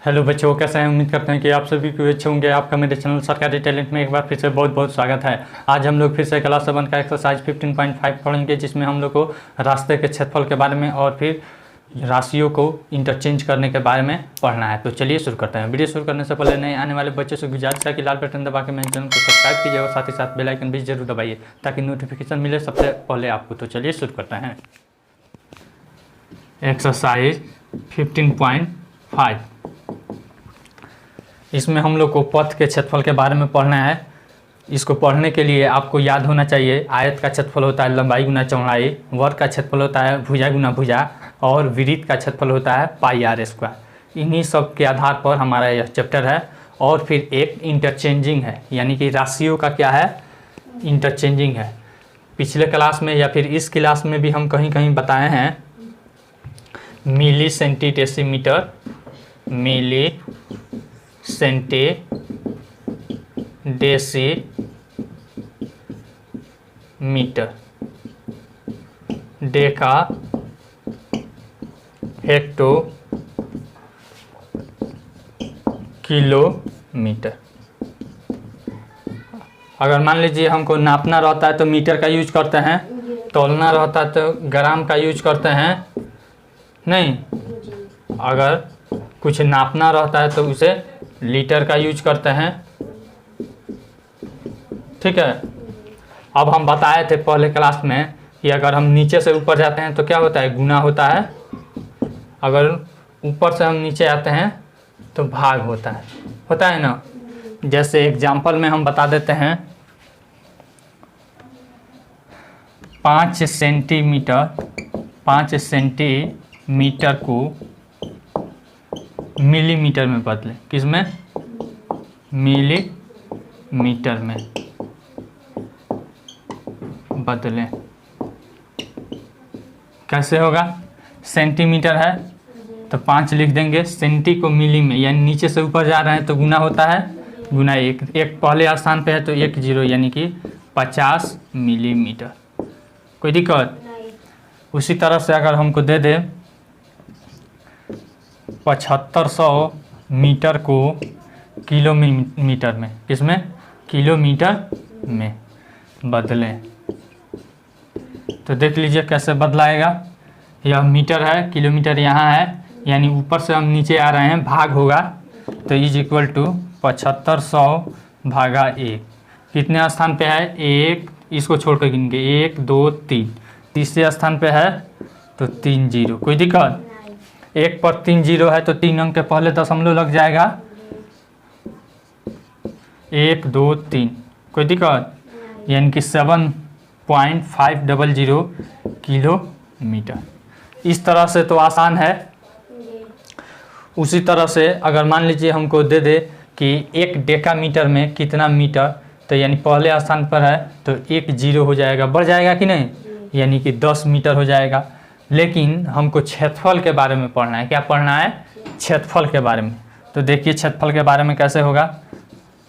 Hello बच्चों, कैसे हैं? उम्मीद करते हैं कि आप सभी को अच्छे होंगे। आपका मेरे चैनल सरकारी टैलेंट में एक बार फिर से बहुत बहुत स्वागत है। आज हम लोग फिर से क्लास 7 का एक्सरसाइज 15.5 पढ़ेंगे, जिसमें हम लोग को रास्ते के क्षेत्रफल के बारे में और फिर राशियों को इंटरचेंज करने के बारे में पढ़ना है। तो चलिए शुरू करते हैं। वीडियो शुरू करने से पहले नए आने वाले बच्चों से गुजारिश है कि लाल बटन दबा के मेरे चैनल को सब्सक्राइब कीजिए और साथ ही साथ बेल आइकन भी जरूर दबाइए ताकि नोटिफिकेशन मिले सबसे पहले आपको। तो चलिए शुरू करते हैं। एक्सरसाइज 15.5, इसमें हम लोग को पथ के क्षेत्रफल के बारे में पढ़ना है। इसको पढ़ने के लिए आपको याद होना चाहिए, आयत का क्षेत्रफल होता है लंबाई गुना चौड़ाई, वर्ग का क्षेत्रफल होता है भुजा गुना भुजा, और वृत्त का क्षेत्रफल होता है पाई आर स्क्वायर। इन्हीं सब के आधार पर हमारा यह चैप्टर है। और फिर एक इंटरचेंजिंग है, यानी कि राशियों का क्या है, इंटरचेंजिंग है। पिछले क्लास में या फिर इस क्लास में भी हम कहीं कहीं बताए हैं milli centi decimetre, milli centi decimetre, deca hecto kilometre. अगर मान लीजिए हमको नापना रहता है तो मीटर का यूज करते हैं, तोलना रहता है तो ग्राम का यूज करते हैं। नहीं, अगर कुछ नापना रहता है तो उसे लीटर का यूज करते हैं। ठीक है। अब हम बताए थे पहले क्लास में कि अगर हम नीचे से ऊपर जाते हैं तो क्या होता है, गुना होता है। अगर ऊपर से हम नीचे आते हैं तो भाग होता है ना। जैसे एग्जाम्पल में हम बता देते हैं 5 सेंटीमीटर को मिलीमीटर में बदलें। किसमें? मिलीमीटर में बदलें। कैसे होगा? सेंटीमीटर है तो 5 लिख देंगे, सेंटी को मिली में, यानी नीचे से ऊपर जा रहे हैं तो गुना होता है, गुना एक पहले स्थान पे है तो 1 0, यानी कि 50 मिलीमीटर। कोई दिक्कत? उसी तरह से अगर हमको दे दे 7500 मीटर को किलोमीटर में, किसमें? किलोमीटर में बदलें। तो देख लीजिए कैसे बदलाएगा। यह मीटर है, किलोमीटर यहाँ है, यानी ऊपर से हम नीचे आ रहे हैं, भाग होगा तो इज इक्वल टू 7500 भागा 1। कितने स्थान पे है? 1, इसको छोड़कर गिनेंगे 1 2 3, तीसरे स्थान पे है तो 3 0। कोई दिक्कत? 1 पर 3 0 है तो 3 अंक के पहले दशमलव लग जाएगा, 1 2 3। कोई दिक्कत? यानी कि 7.500 किलोमीटर। इस तरह से तो आसान है। उसी तरह से अगर मान लीजिए हमको दे दे कि 1 डेकामीटर में कितना मीटर, तो यानी पहले स्थान पर है तो 1 0 हो जाएगा, बढ़ जाएगा कि नहीं, यानी कि 10 मीटर हो जाएगा। लेकिन हमको क्षेत्रफल के बारे में पढ़ना है। क्या पढ़ना है? क्षेत्रफल के बारे में। तो देखिए क्षेत्रफल के बारे में कैसे होगा।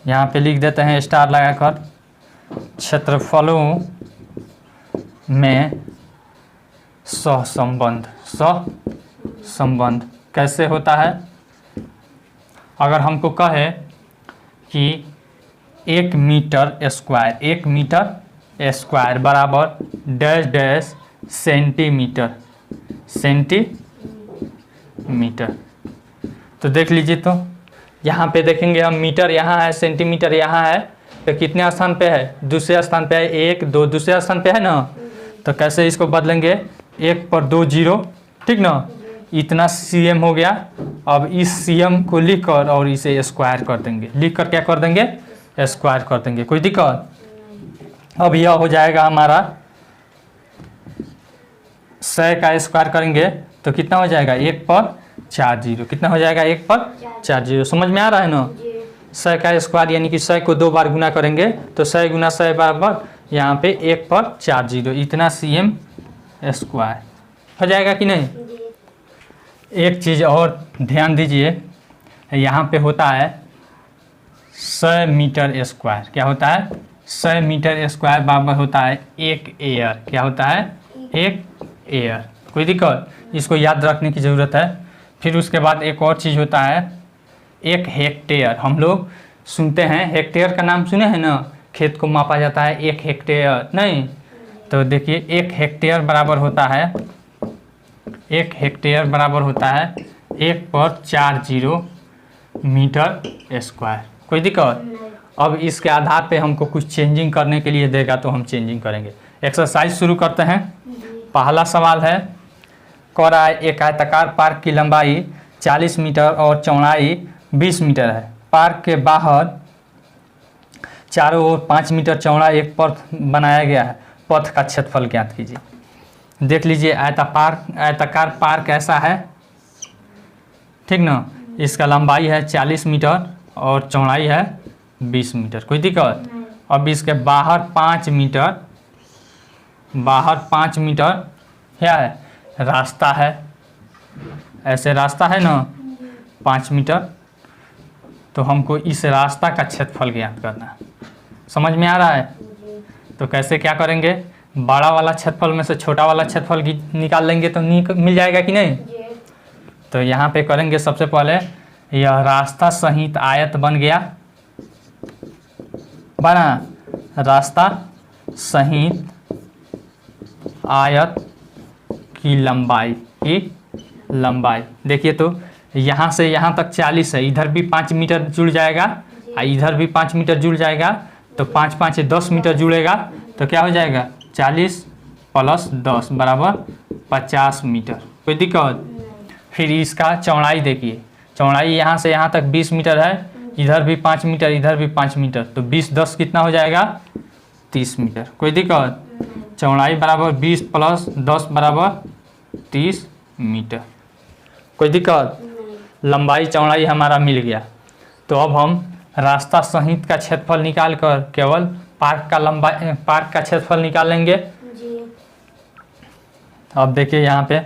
यहाँ पे लिख देते हैं स्टार लगाकर, क्षेत्रफलों में सहसंबंध कैसे होता है। अगर हमको कहे कि 1 मीटर स्क्वायर बराबर डैश डैश सेंटीमीटर, तो देख लीजिए। तो यहाँ पे देखेंगे हम, मीटर यहाँ है, सेंटीमीटर यहाँ है, तो कितने स्थान पे है? दूसरे स्थान पे है, 1 2, दूसरे स्थान पे है ना। तो कैसे इसको बदलेंगे? 1 पर 2 0, ठीक ना। इतना cm हो गया। अब इस cm को लिख कर और इसे स्क्वायर कर देंगे, लिख कर क्या कर देंगे? स्क्वायर कर देंगे। कोई दिक्कत? अब यह हो जाएगा हमारा 100 का स्क्वायर करेंगे तो कितना हो जाएगा? 1 पर 4 0। कितना हो जाएगा? 1 पर 4 0। समझ में आ रहा है ना? 100 का स्क्वायर यानी कि 100 को 2 बार गुना करेंगे तो 100 गुना 100 बराबर यहाँ पे 1 पर 4 0, इतना cm स्क्वायर हो जाएगा कि नहीं। एक चीज़ और ध्यान दीजिए, यहाँ पे होता है 100 मीटर स्क्वायर। क्या होता है? 100 मीटर स्क्वायर बराबर होता है 1 एयर। क्या होता है? 1 एयर। कोई दिक्कत? इसको याद रखने की ज़रूरत है। फिर उसके बाद एक और चीज़ होता है 1 हेक्टेयर, हम लोग सुनते हैं हेक्टेयर का नाम सुने हैं ना, खेत को मापा जाता है 1 हेक्टेयर, नहीं तो देखिए 1 हेक्टेयर बराबर होता है 1 हेक्टेयर बराबर होता है 1/40 मीटर स्क्वायर। कोई दिक्कत? अब इसके आधार पे हमको कुछ चेंजिंग करने के लिए देगा तो हम चेंजिंग करेंगे। एक्सरसाइज शुरू करते हैं। पहला सवाल है, कह रहा है एक आयताकार पार्क की लंबाई 40 मीटर और चौड़ाई 20 मीटर है। पार्क के बाहर चारों ओर 5 मीटर चौड़ा एक पथ बनाया गया है। पथ का क्षेत्रफल ज्ञात कीजिए। देख लीजिए आयताकार पार्क ऐसा है, ठीक ना। इसका लंबाई है 40 मीटर और चौड़ाई है 20 मीटर। कोई दिक्कत? अब इसके बाहर 5 मीटर क्या है? रास्ता है, ऐसे रास्ता है ना 5 मीटर, तो हमको इस रास्ता का क्षेत्रफल ज्ञात करना है। समझ में आ रहा है? तो कैसे क्या करेंगे, बड़ा वाला क्षेत्रफल में से छोटा वाला क्षेत्रफल निकाल लेंगे तो मिल जाएगा कि नहीं। तो यहाँ पे करेंगे सबसे पहले, यह रास्ता सहित आयत बन गया, बना रास्ता सहित आयत की लंबाई देखिए, तो यहाँ से यहाँ तक 40 है, इधर भी 5 मीटर जुड़ जाएगा और इधर भी 5 मीटर जुड़ जाएगा, तो 5 5 10 मीटर जुड़ेगा, तो क्या हो जाएगा 40 + 10 बराबर 50 मीटर। कोई दिक्कत? फिर इसका चौड़ाई देखिए, चौड़ाई यहाँ से यहाँ तक 20 मीटर है, इधर भी 5 मीटर इधर भी 5 मीटर, तो 20 10 कितना हो जाएगा 30 मीटर। कोई दिक्कत? चौड़ाई बराबर 20 + 10 बराबर 30 मीटर। कोई दिक्कत? लंबाई चौड़ाई हमारा मिल गया। तो अब हम रास्ता सहित का क्षेत्रफल निकाल कर केवल पार्क का क्षेत्रफल निकालेंगे। अब देखिए यहाँ पे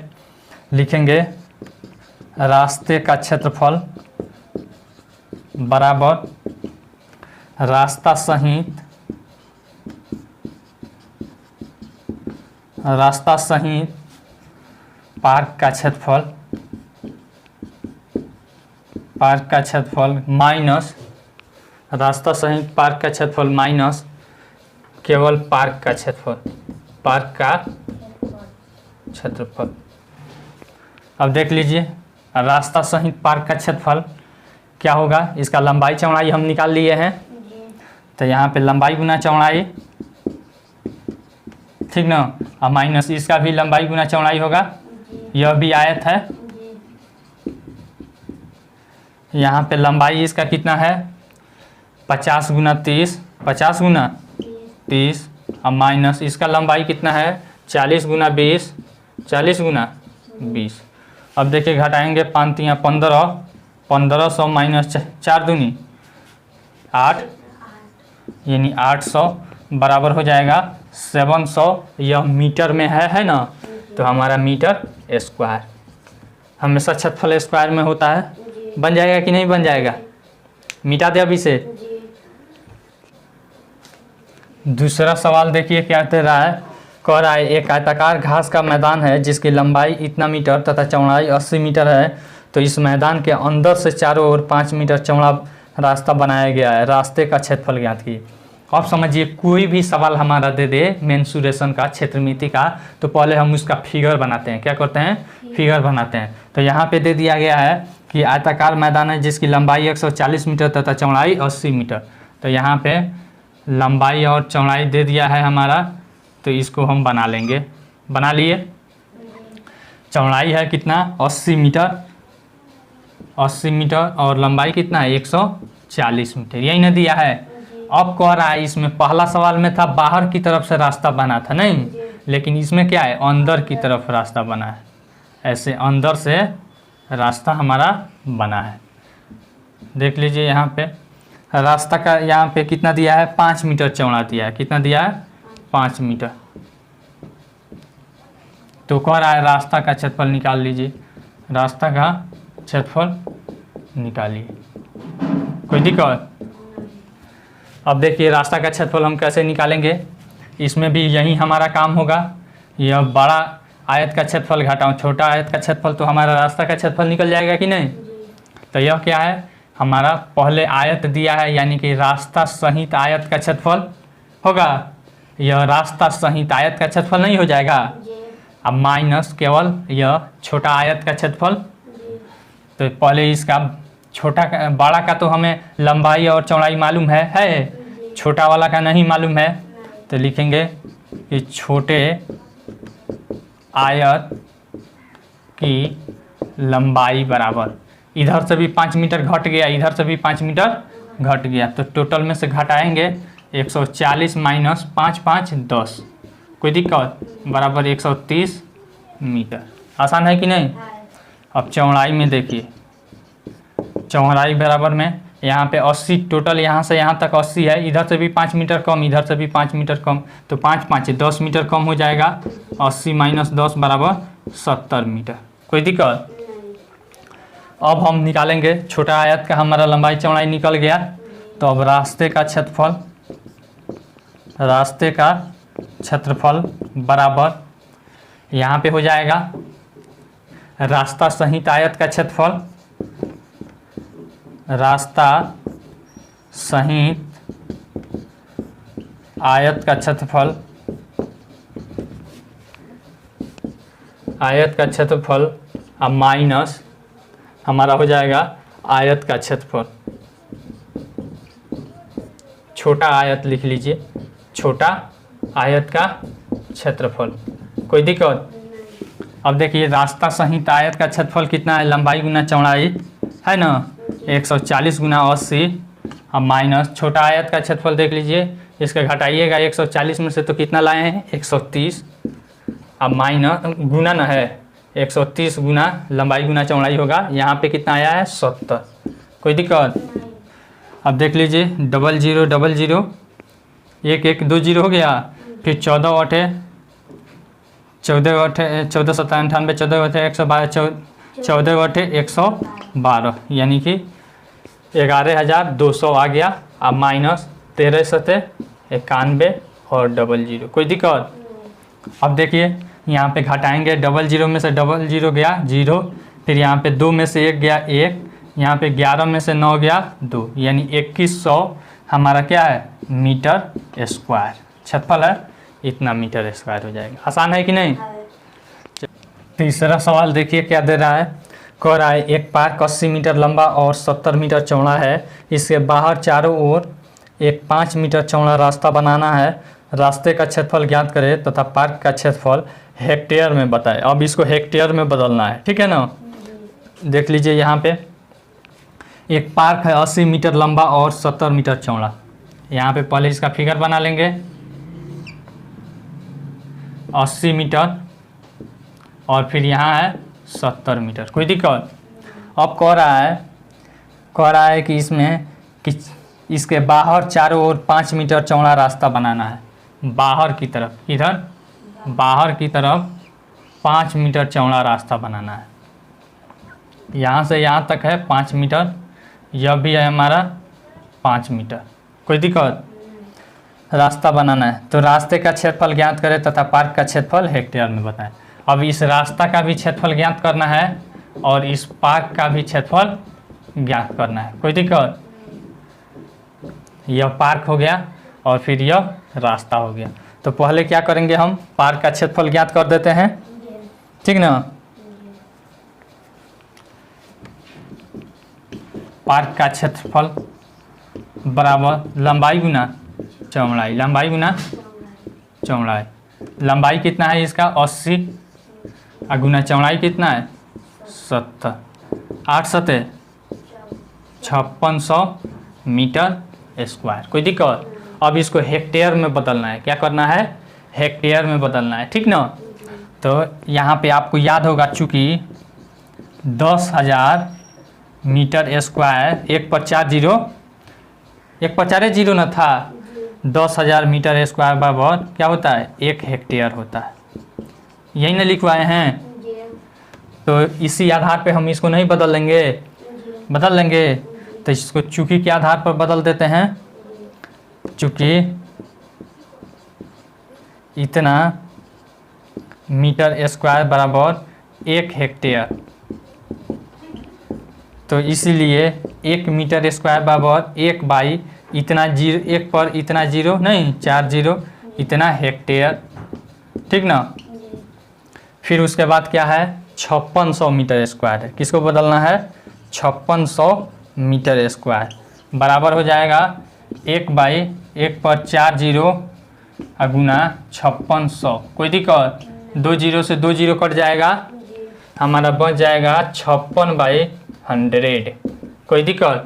लिखेंगे रास्ते का क्षेत्रफल बराबर रास्ता सहित पार्क का क्षेत्रफल माइनस रास्ता सहित पार्क का क्षेत्रफल माइनस केवल पार्क का क्षेत्रफल। अब देख लीजिए रास्ता सहित पार्क का क्षेत्रफल क्या होगा, इसका लंबाई चौड़ाई हम निकाल लिए हैं, तो यहाँ पे लंबाई गुना चौड़ाई, ठीक ना, और माइनस इसका भी लंबाई गुना चौड़ाई होगा। यह भी आयत है, यहाँ पे लंबाई इसका कितना है 50 × 30 50 × 30 और माइनस इसका लंबाई कितना है 40 × 20 40 × 20। अब देखिए घटाएंगे 5 × 15 1500 माइनस 4 दूनी 8 यानी 800 बराबर हो जाएगा 700। यह मीटर में है ना, तो हमारा मीटर स्क्वायर, हमेशा क्षेत्रफल स्क्वायर में होता है। बन जाएगा कि नहीं बन जाएगा? मिटा दे अभी से। दूसरा सवाल देखिए क्या कह रहा है, कह रहा है एक आयताकार घास का मैदान है जिसकी लंबाई इतना मीटर तथा चौड़ाई 80 मीटर है। तो इस मैदान के अंदर से चारों ओर 5 मीटर चौड़ा रास्ता बनाया गया है। रास्ते का क्षेत्रफल ज्ञात कीजिए। अब समझिए कोई भी सवाल हमारा दे दे मेंसुरेशन का, क्षेत्रमिति का, तो पहले हम उसका फिगर बनाते हैं। क्या करते हैं? फिगर बनाते हैं। तो यहाँ पे दे दिया गया है कि आयताकार मैदान है जिसकी लंबाई 140 मीटर तथा चौड़ाई 80 मीटर। तो यहाँ पे लंबाई और चौड़ाई दे दिया है हमारा, तो इसको हम बना लेंगे। बना लिए। चौड़ाई है कितना 80 मीटर, 80 मीटर और लंबाई कितना है 140 मीटर, यही ना दिया है। अब कह रहा है इसमें पहला सवाल में था बाहर की तरफ से रास्ता बना था, नहीं, लेकिन इसमें क्या है अंदर की तरफ रास्ता बना है। ऐसे अंदर से रास्ता हमारा बना है। देख लीजिए यहाँ पे रास्ता का यहाँ पे कितना दिया है 5 मीटर चौड़ा दिया है। कितना दिया है 5 मीटर। तो कह रहा है रास्ता का क्षेत्रफल निकाल लीजिए। रास्ता का क्षेत्रफल निकालिए। कोई दिक्कत? अब देखिए रास्ता का क्षेत्रफल हम कैसे निकालेंगे, इसमें भी यही हमारा काम होगा। यह बड़ा आयत का क्षेत्रफल घटाओ छोटा आयत का क्षेत्रफल, तो हमारा रास्ता का क्षेत्रफल निकल जाएगा कि नहीं। तो यह क्या है हमारा पहले आयत दिया है, यानी कि रास्ता सहित आयत का क्षेत्रफल होगा। यह रास्ता सहित आयत का क्षेत्रफल नहीं हो जाएगा। अब माइनस केवल यह छोटा आयत का क्षेत्रफल। तो पहले इसका छोटा बड़ा का तो हमें लंबाई और चौड़ाई मालूम है, छोटा वाला का नहीं मालूम है। तो लिखेंगे कि छोटे आयत की लंबाई बराबर, इधर से भी 5 मीटर घट गया, इधर से भी 5 मीटर घट गया, तो टोटल में से घटाएंगे 140 माइनस 5 5 10, कोई दिक्कत, बराबर 130 मीटर। आसान है कि नहीं। अब चौड़ाई में देखिए, चौड़ाई बराबर में यहाँ पे 80, टोटल यहाँ से यहाँ तक 80 है, इधर से भी 5 मीटर कम, इधर से भी 5 मीटर कम, तो 5 5 10 मीटर कम हो जाएगा। 80 माइनस 10 बराबर 70 मीटर, कोई दिक्कत। अब हम निकालेंगे छोटा आयत का, हमारा लंबाई चौड़ाई निकल गया। तो अब रास्ते का क्षेत्रफल बराबर यहाँ पे हो जाएगा रास्ता सहित आयत का क्षेत्रफल, रास्ता सहित आयत का क्षेत्रफल, आयत का क्षेत्रफल अब माइनस हमारा हो जाएगा आयत का क्षेत्रफल। छोटा आयत लिख लीजिए, छोटा आयत का क्षेत्रफल, कोई दिक्कत। अब देखिए रास्ता सहित आयत का क्षेत्रफल कितना है, लंबाई गुना चौड़ाई है ना, 140 गुना 80। अब माइनस छोटा आयत का क्षेत्रफल देख लीजिए, इसका घटाइएगा 140 में से तो कितना लाए हैं 130। अब माइनस गुना ना है, 130 गुना लंबाई गुना चौड़ाई होगा, यहाँ पे कितना आया है 70, कोई दिक्कत। अब देख लीजिए 00 00 1 1 2 0 हो गया, फिर 14 8 14 8 14 7 98 14 8 112 14 8 112, यानी कि 11,200 आ गया। अब माइनस 13 7 91 और 00, कोई दिक्कत। अब देखिए यहाँ पे घटाएंगे, 00 में से 00 गया 0, फिर यहाँ पे 2 में से 1 गया 1, यहाँ पे 11 में से 9 गया 2, यानी 2100 हमारा क्या है मीटर स्क्वायर क्षेत्रफल है, इतना मीटर स्क्वायर हो जाएगा। आसान है कि नहीं। तीसरा सवाल देखिए क्या दे रहा है, कह रहा है एक पार्क 80 मीटर लंबा और 70 मीटर चौड़ा है, इसके बाहर चारों ओर एक 5 मीटर चौड़ा रास्ता बनाना है, रास्ते का क्षेत्रफल ज्ञात करें तथा पार्क का क्षेत्रफल हेक्टेयर में बताएं। अब इसको हेक्टेयर में बदलना है, ठीक है ना। देख लीजिए यहाँ पे एक पार्क है 80 मीटर लंबा और 70 मीटर चौड़ा, यहाँ पे पहले इसका फिगर बना लेंगे 80 मीटर और फिर यहाँ है 70 मीटर, कोई दिक्कत। अब कह रहा है कि इसमें कि इसके बाहर चारों ओर 5 मीटर चौड़ा रास्ता बनाना है, बाहर की तरफ, इधर बाहर की तरफ 5 मीटर चौड़ा रास्ता बनाना है, यहाँ से यहाँ तक है 5 मीटर, यह भी है हमारा 5 मीटर, कोई दिक्कत। रास्ता बनाना है तो रास्ते का क्षेत्रफल ज्ञात करें तथा पार्क का क्षेत्रफल हेक्टेयर में बताएं। अब इस रास्ता का भी क्षेत्रफल ज्ञात करना है और इस पार्क का भी क्षेत्रफल ज्ञात करना है, कोई दिक्कत। यह पार्क हो गया और फिर यह रास्ता हो गया। तो पहले क्या करेंगे, हम पार्क का क्षेत्रफल ज्ञात कर देते हैं, ठीक ना। पार्क का क्षेत्रफल बराबर लंबाई गुना चौड़ाई, लंबाई गुना चौड़ाई। लंबाई कितना है इसका 80 और गुना चौड़ाई कितना है 70, 8 7 5600 मीटर स्क्वायर, कोई दिक्कत। अब इसको हेक्टेयर में बदलना है, क्या करना है हेक्टेयर में बदलना है, ठीक ना। तो यहाँ पे आपको याद होगा चूँकि 10,000 मीटर स्क्वायर, 1 पर 4 0, 1 पर 4 0 न था, 10,000 मीटर स्क्वायर बराबर क्या होता है 1 हेक्टेयर होता है, यही ना लिखवाए हैं। तो इसी आधार पे हम इसको नहीं बदल लेंगे, तो इसको चूँकि के आधार पर बदल देते हैं, चूँकि इतना मीटर स्क्वायर बराबर 1 हेक्टेयर, तो इसीलिए 1 मीटर स्क्वायर बराबर 1 बाई इतना जीरो, 1 पर इतना जीरो नहीं 4 जीरो इतना हेक्टेयर, ठीक ना। फिर उसके बाद क्या है 5600 मीटर स्क्वायर है, किसको बदलना है 5600 मीटर स्क्वायर बराबर हो जाएगा 1 बाई 1 पर 4 जीरो गुना 5600। कोई दिक्कत, 2 जीरो से 2 जीरो कट जाएगा, हमारा बच जाएगा 56/100। कोई दिक्कत।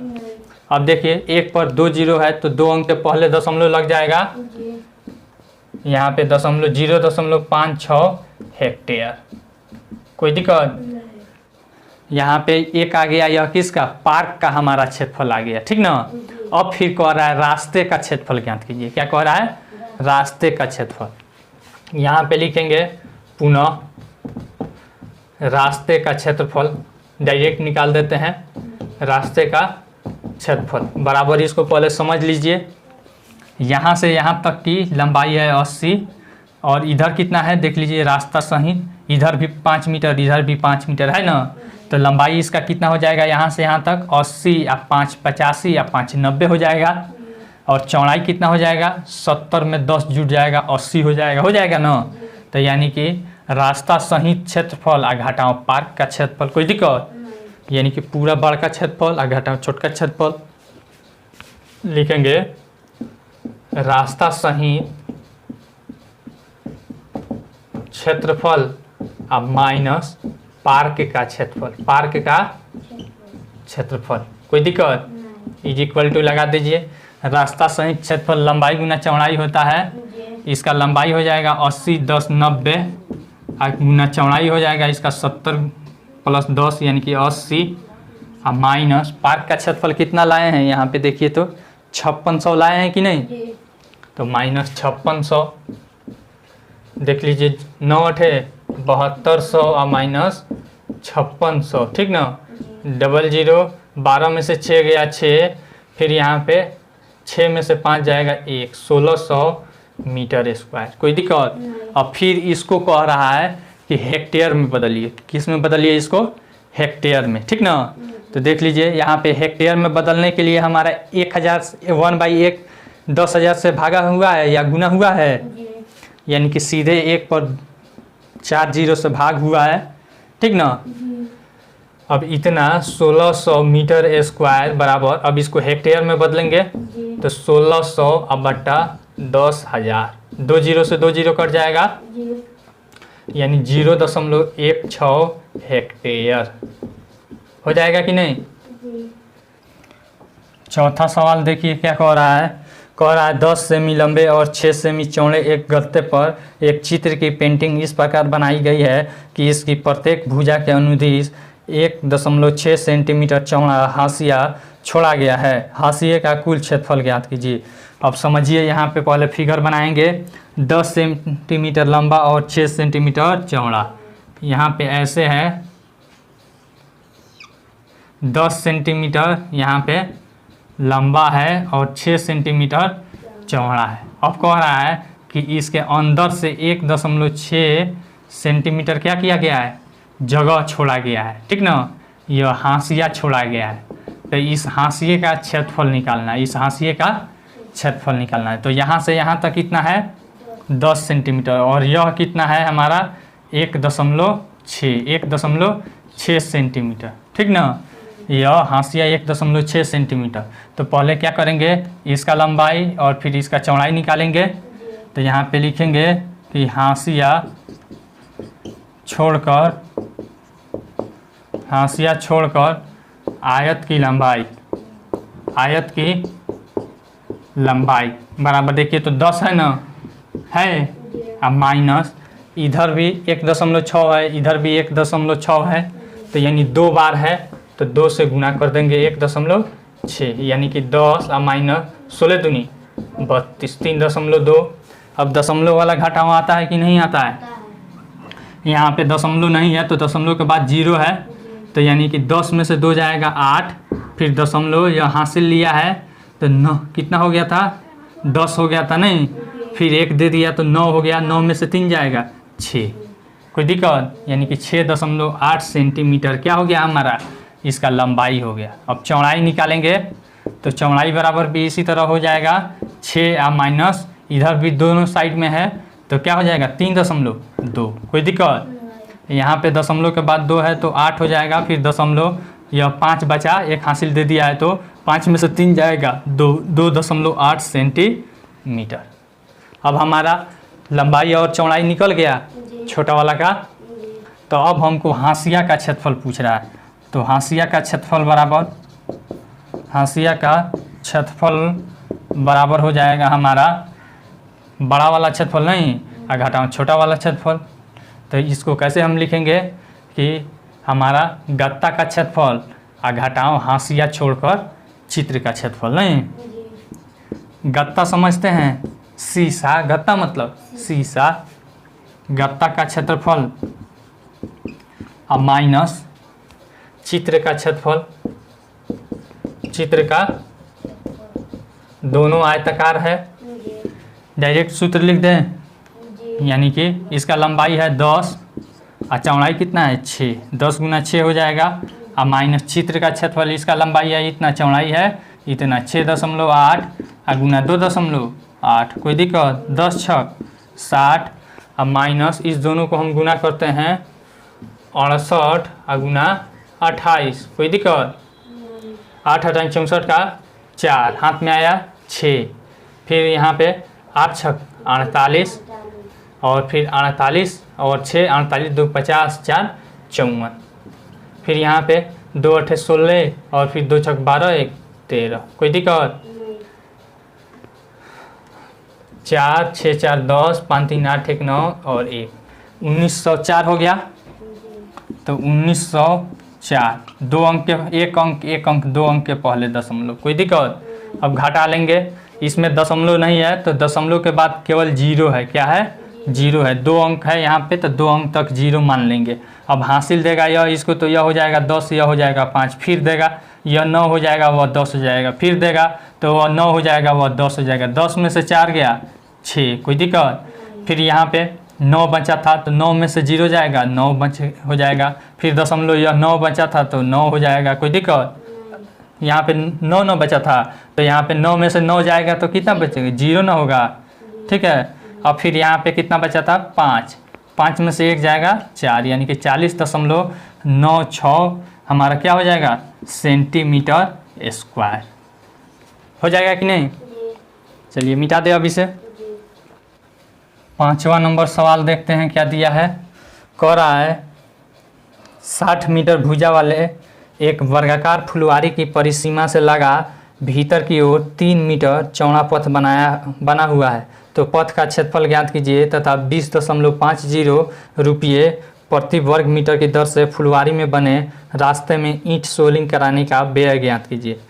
अब देखिए 1 पर 2 जीरो है तो 2 अंक के पहले दशमलव लग जाएगा, यहाँ पे 0.56 हेक्टेयर। कोई दिक्कत। यहाँ पे एक आ गया, यह किसका पार्क का हमारा क्षेत्रफल आ गया, ठीक ना। अब फिर कह रहा है रास्ते का क्षेत्रफल ज्ञात कीजिए। क्या कह रहा है, रास्ते का क्षेत्रफल। यहाँ पे लिखेंगे पुनः रास्ते का क्षेत्रफल, डायरेक्ट निकाल देते हैं रास्ते का क्षेत्रफल बराबर, इसको पहले समझ लीजिए। यहाँ से यहाँ तक की लंबाई है 80 और इधर कितना है देख लीजिए, रास्ता सहित इधर भी 5 मीटर इधर भी 5 मीटर है ना, तो लंबाई इसका कितना हो जाएगा यहाँ से यहाँ तक 80 या 5 85 या 5 90 हो जाएगा। और चौड़ाई कितना हो जाएगा 70 में 10 जुड़ जाएगा 80 हो जाएगा ना। तो यानी कि रास्ता सहित क्षेत्रफल आ घटाओ पार्क का क्षेत्रफल। कोई दिक्कत, यानी कि पूरा बड़का क्षेत्रफल आ घटाओ छोटका क्षेत्रफल। लिखेंगे रास्ता सहित क्षेत्रफल अब माइनस पार्क का क्षेत्रफल, पार्क का क्षेत्रफल। कोई दिक्कत, इज इक्वल टू लगा दीजिए। रास्ता सहित क्षेत्रफल लंबाई गुना चौड़ाई होता है, इसका लंबाई हो जाएगा 80 10 90 गुना चौड़ाई हो जाएगा इसका 70 प्लस 10 यानी कि 80 और माइनस पार्क का क्षेत्रफल कितना लाए हैं यहाँ पे देखिए तो 5600 लाए हैं कि नहीं, तो माइनस 5600 देख लीजिए 9 8 7200 और माइनस 5600, ठीक ना। 00 12 में से 6 गया 6, फिर यहाँ पे 6 में से 5 जाएगा 1 1600 मीटर स्क्वायर। कोई दिक्कत। अब फिर इसको कह रहा है कि हेक्टेयर में बदलिए, किस में बदलिए इसको हेक्टेयर में, ठीक ना। तो देख लीजिए यहाँ पे हेक्टेयर में बदलने के लिए हमारा 1000 1/1 10,000 से भागा हुआ है या गुना हुआ है, यानी कि सीधे 1 पर 4 जीरो से भाग हुआ है, ठीक ना। अब इतना 1600 मीटर स्क्वायर बराबर, अब इसको हेक्टेयर में बदलेंगे तो 1600 अब बट्टा 10,000, 2 जीरो से 2 जीरो कट जाएगा, यानी 0.16 हेक्टेयर हो जाएगा कि नहीं। चौथा सवाल देखिए क्या कह रहा है, 10 सेमी लंबे और 6 सेमी चौड़े एक गत्ते पर एक चित्र की पेंटिंग इस प्रकार बनाई गई है कि इसकी प्रत्येक भुजा के अनुदिश 1.6 सेंटीमीटर चौड़ा हाशिया छोड़ा गया है। हाशिए का कुल क्षेत्रफल ज्ञात कीजिए। अब समझिए यहाँ पे पहले फिगर बनाएंगे, 10 सेंटीमीटर लंबा और 6 सेंटीमीटर चौड़ा। यहाँ पे ऐसे है 10 सेंटीमीटर यहाँ पे लंबा है और 6 सेंटीमीटर चौड़ा है। अब कह रहा है कि इसके अंदर से 1.6 सेंटीमीटर क्या किया गया है, जगह छोड़ा गया है, ठीक ना। यह हाशिया छोड़ा गया है, तो इस हाशिए का क्षेत्रफल निकालना है, इस हाशिए का क्षेत्रफल निकालना है। तो यहाँ से यहाँ तक कितना है 10 सेंटीमीटर और यह कितना है हमारा 1.6 सेंटीमीटर, ठीक ना। यह हाशिया 1.6 सेंटीमीटर। तो पहले क्या करेंगे, इसका लंबाई और फिर इसका चौड़ाई निकालेंगे। तो यहाँ पे लिखेंगे कि हाशिया छोड़कर आयत की लंबाई बराबर देखिए तो 10 है ना, है। अब माइनस इधर भी 1.6 है, इधर भी 1.6 है, तो यानी 2 बार है तो 2 से गुना कर देंगे 1.6, यानी कि 10 और माइनस 16 दूनी 32 3.2। अब दशमलव वाला घटाव आता है कि नहीं आता है, यहाँ पे दशमलव नहीं है तो दशमलव के बाद 0 है, तो यानी कि 10 में से 2 जाएगा 8, फिर दशमलव यह हासिल लिया है तो 9 कितना हो गया था 10 हो गया था नहीं, फिर 1 दे दिया तो 9 हो गया, 9 में से 3 जाएगा 6। कोई दिक्कत, यानी कि 6.8 सेंटीमीटर क्या हो गया हमारा इसका लंबाई हो गया। अब चौड़ाई निकालेंगे तो चौड़ाई बराबर भी इसी तरह हो जाएगा 6 माइनस इधर भी दोनों साइड में है तो क्या हो जाएगा 3.2। कोई दिक्कत? यहाँ पे दशमलव के बाद 2 है तो 8 हो जाएगा, फिर दशमलव यह 5 बचा, एक हासिल दे दिया है तो 5 में से 3 जाएगा 2.8 सेंटीमीटर। अब हमारा लंबाई और चौड़ाई निकल गया छोटा वाला का। तो अब हमको हाशिया का क्षेत्रफल पूछ रहा है, तो हाशिया का क्षेत्रफल बराबर हो जाएगा हमारा बड़ा वाला क्षेत्रफल नहीं और घटाओ छोटा वाला क्षेत्रफल। तो इसको कैसे हम लिखेंगे कि हमारा गत्ता का क्षेत्रफल और घटाओ हाशिया छोड़कर चित्र का क्षेत्रफल। नहीं, गत्ता समझते हैं, शीशा, गत्ता मतलब शीशा, गत्ता का क्षेत्रफल और माइनस चित्र का क्षेत्रफल। चित्र का दोनों आयताकार है, डायरेक्ट सूत्र लिख दें, यानी कि इसका लंबाई है 10 और चौड़ाई कितना है 6, 10 गुना 6 हो जाएगा और माइनस चित्र का क्षेत्रफल, इसका लंबाई है इतना, चौड़ाई है इतना, 6.8 और गुना 2.8। कोई दिक्कत? 10 छक 60 और माइनस इस दोनों को हम गुना करते हैं 68 और गुना 28। कोई दिक्कत? 8 हटाएं 64 का 4, हाथ में आया 6, फिर यहाँ पे 8 छक 48 और फिर 48 और 6, 48 2 50 4 54, फिर यहाँ पे 2 8 16 और फिर 2 छक 12 1 13। कोई दिक्कत? 4 6 4 10 5 3 8 1 9 और 1 1904 हो गया। तो 1904 2 अंक के, एक अंक 2 अंक के पहले दशमलव। कोई दिक्कत? अब घटा लेंगे, इसमें दशमलव नहीं है तो दशमलव के बाद केवल 0 है। क्या है? 0 है। 2 अंक है यहाँ पे तो 2 अंक तक 0 मान लेंगे। अब हासिल देगा यह इसको, तो यह हो जाएगा 10, यह हो जाएगा 5, फिर देगा यह 9 हो जाएगा वह 10 हो जाएगा, फिर देगा तो वह 9 हो जाएगा वह 10 हो जाएगा, 10 में से 4 गया 6। कोई दिक्कत? फिर यहाँ पे 9 बचा था तो 9 में से 0 जाएगा 9 बच हो जाएगा, फिर दशमलव यह 9 बचा था तो 9 हो जाएगा। कोई दिक्कत? यहाँ पे 9 बचा था तो यहाँ पे 9 में से 9 जाएगा तो कितना बचेगा? 0 ना होगा। ठीक है। अब फिर यहाँ पे कितना बचा था? 5, 5 में से 1 जाएगा 4, यानी कि 40.96 हमारा क्या हो जाएगा? सेंटीमीटर स्क्वायर हो जाएगा कि नहीं? चलिए मिटा दे अब इसे। 5वां नंबर सवाल देखते हैं क्या दिया है। कह रहा है 60 मीटर भुजा वाले एक वर्गाकार फुलवारी की परिसीमा से लगा भीतर की ओर 3 मीटर चौड़ा पथ बना हुआ है, तो पथ का क्षेत्रफल ज्ञात कीजिए तथा 20.50 रुपये प्रति वर्ग मीटर की दर से फुलवारी में बने रास्ते में ईंट सोलिंग कराने का व्यय ज्ञात कीजिए।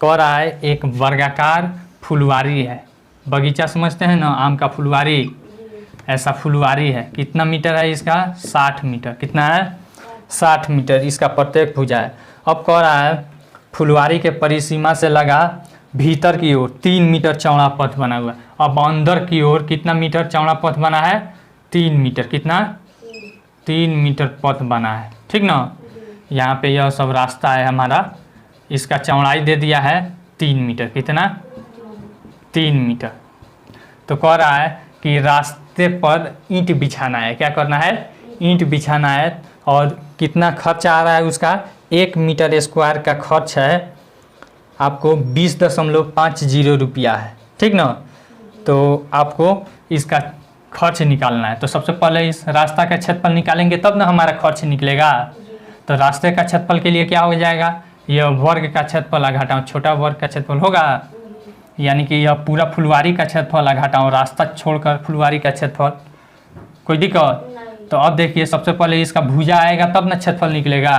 कह रहा है एक वर्गाकार फुलवारी है, बगीचा समझते हैं ना, आम का फुलवारी, ऐसा फुलवारी है। कितना मीटर है इसका? 60 मीटर। कितना है? 60 मीटर इसका प्रत्येक भुजा है। अब कह रहा है फुलवारी के परिसीमा से लगा भीतर की ओर 3 मीटर चौड़ा पथ बना हुआ है। अब अंदर की ओर कितना मीटर चौड़ा पथ बना है? 3 मीटर। कितना? 3 मीटर पथ बना है। ठीक ना। यहाँ पे यह सब रास्ता है हमारा, इसका चौड़ाई दे दिया है 3 मीटर। कितना? 3 मीटर। तो कह रहा है कि रास्ते पर ईंट बिछाना है। क्या करना है? ईंट बिछाना है। और कितना खर्च आ रहा है उसका? 1 मीटर स्क्वायर का खर्च है आपको 20.50 रुपया है। ठीक ना। तो आपको इसका खर्च निकालना है। तो सबसे पहले इस रास्ता का क्षेत्रफल निकालेंगे तब ना हमारा खर्च निकलेगा। तो रास्ते का क्षेत्रफल के लिए क्या हो जाएगा? यह वर्ग का क्षेत्रफल घटाओ छोटा वर्ग का क्षेत्रफल होगा, यानी कि यह पूरा फुलवारी का क्षेत्रफल घटाओ रास्ता छोड़कर फुलवारी का क्षेत्रफल। कोई दिक्कत? तो अब देखिए सबसे पहले इसका भुजा आएगा तब ना क्षेत्रफल निकलेगा।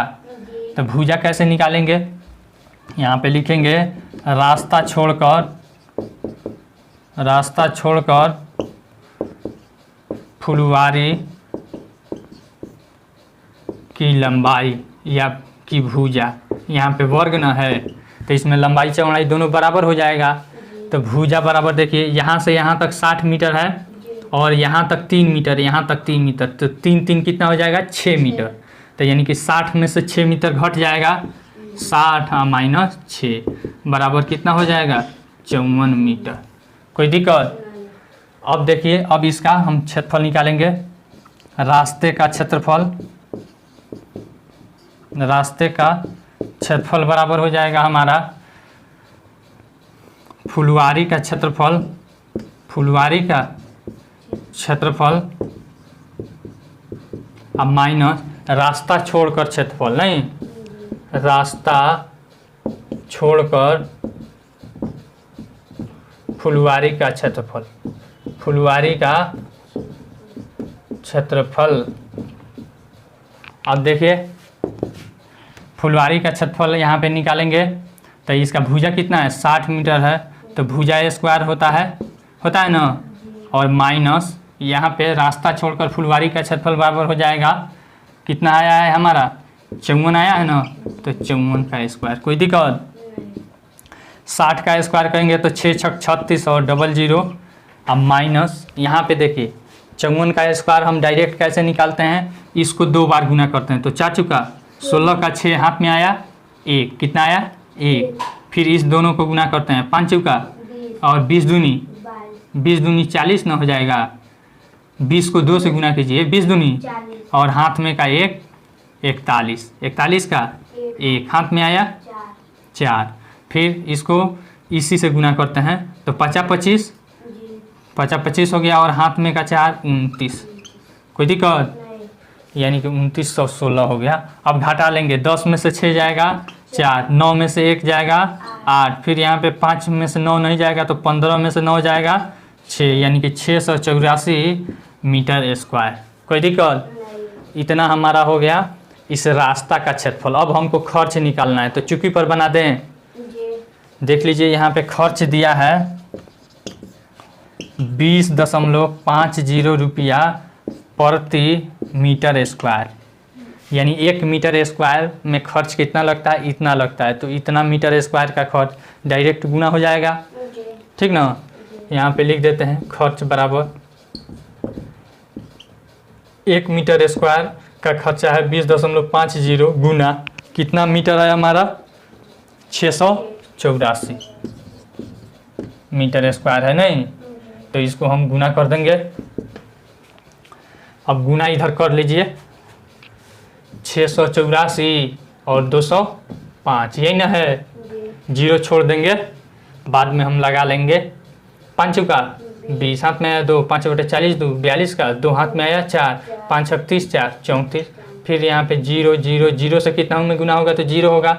तो भुजा कैसे निकालेंगे? यहाँ पे लिखेंगे रास्ता छोड़कर फुलवारी की लंबाई या की भुजा। यहाँ पे वर्ग न है तो इसमें लंबाई चौड़ाई दोनों बराबर हो जाएगा। तो भुजा बराबर देखिए यहाँ से यहाँ तक 60 मीटर है और यहाँ तक 3 मीटर, यहाँ तक 3 मीटर, तो 3 3 कितना हो जाएगा? 6 मीटर। तो यानी कि 60 में से 6 मीटर घट जाएगा, 60 माइनस 6 बराबर कितना हो जाएगा 54 मीटर। कोई दिक्कत? अब देखिए, अब इसका हम क्षेत्रफल निकालेंगे। रास्ते का क्षेत्रफल बराबर हो जाएगा हमारा फुलवारी का क्षेत्रफल अब माइनस रास्ता छोड़कर क्षेत्रफल, नहीं, रास्ता छोड़कर फुलवारी का क्षेत्रफल। अब देखिए, फुलवारी का क्षेत्रफल यहाँ पे निकालेंगे तो इसका भुजा कितना है 60 मीटर है, तो भुजा स्क्वायर होता है ना, और माइनस यहाँ पे रास्ता छोड़कर फुलवारी का क्षेत्रफल बराबर हो जाएगा कितना आया है हमारा 54 आया है ना, तो 54 का स्क्वायर। कोई दिक्कत? 60 का स्क्वायर करेंगे तो 6 छक 36 और 00। अब माइनस यहाँ पे देखिए 54 का स्क्वायर हम डायरेक्ट कैसे निकालते हैं, इसको 2 बार गुना करते हैं तो 4 चुका 16 का 6 हाथ में आया 1, कितना आया 1, फिर इस दोनों को गुना करते हैं 5 चुका और 20 दूनी 40 ना हो जाएगा। 20 को 2 से गुना कीजिए 20 दूनी और हाथ में का 1 41 का 1 हाथ में आया 4, फिर इसको इसी से गुना करते हैं तो 50 25 हो गया और हाथ में का 4 29। कोई दिक्कत? यानी कि 2916 हो गया। अब घटा लेंगे, 10 में से 6 जाएगा 4, 9 में से 1 जाएगा 8, फिर यहाँ पे 5 में से 9 नहीं जाएगा तो 15 में से 9 जाएगा 6, यानी कि 684 मीटर स्क्वायर। कोई दिक्कत? इतना हमारा हो गया इस रास्ता का क्षेत्रफल। अब हमको खर्च निकालना है तो चुकी पर बना दें। देख लीजिए यहाँ पे खर्च दिया है 20.50 रुपया प्रति मीटर स्क्वायर, यानी 1 मीटर स्क्वायर में खर्च कितना लगता है, इतना लगता है, तो इतना मीटर स्क्वायर का खर्च डायरेक्ट गुना हो जाएगा, ठीक ना। यहाँ पे लिख देते हैं खर्च बराबर 1 मीटर स्क्वायर का खर्चा है 20.50 गुना कितना मीटर है हमारा 684 मीटर स्क्वायर है, नहीं, तो इसको हम गुना कर देंगे। अब गुना इधर कर लीजिए 684 और 205, यही ना है, 0 छोड़ देंगे, बाद में हम लगा लेंगे। 5 का 20 हाथ में आया 2, 5 बटे 40 2 42 का 2 हाथ में आया 4, 5 छक 30 4 34, फिर यहाँ पे 0 0 0 से कितना में गुना होगा तो 0 होगा,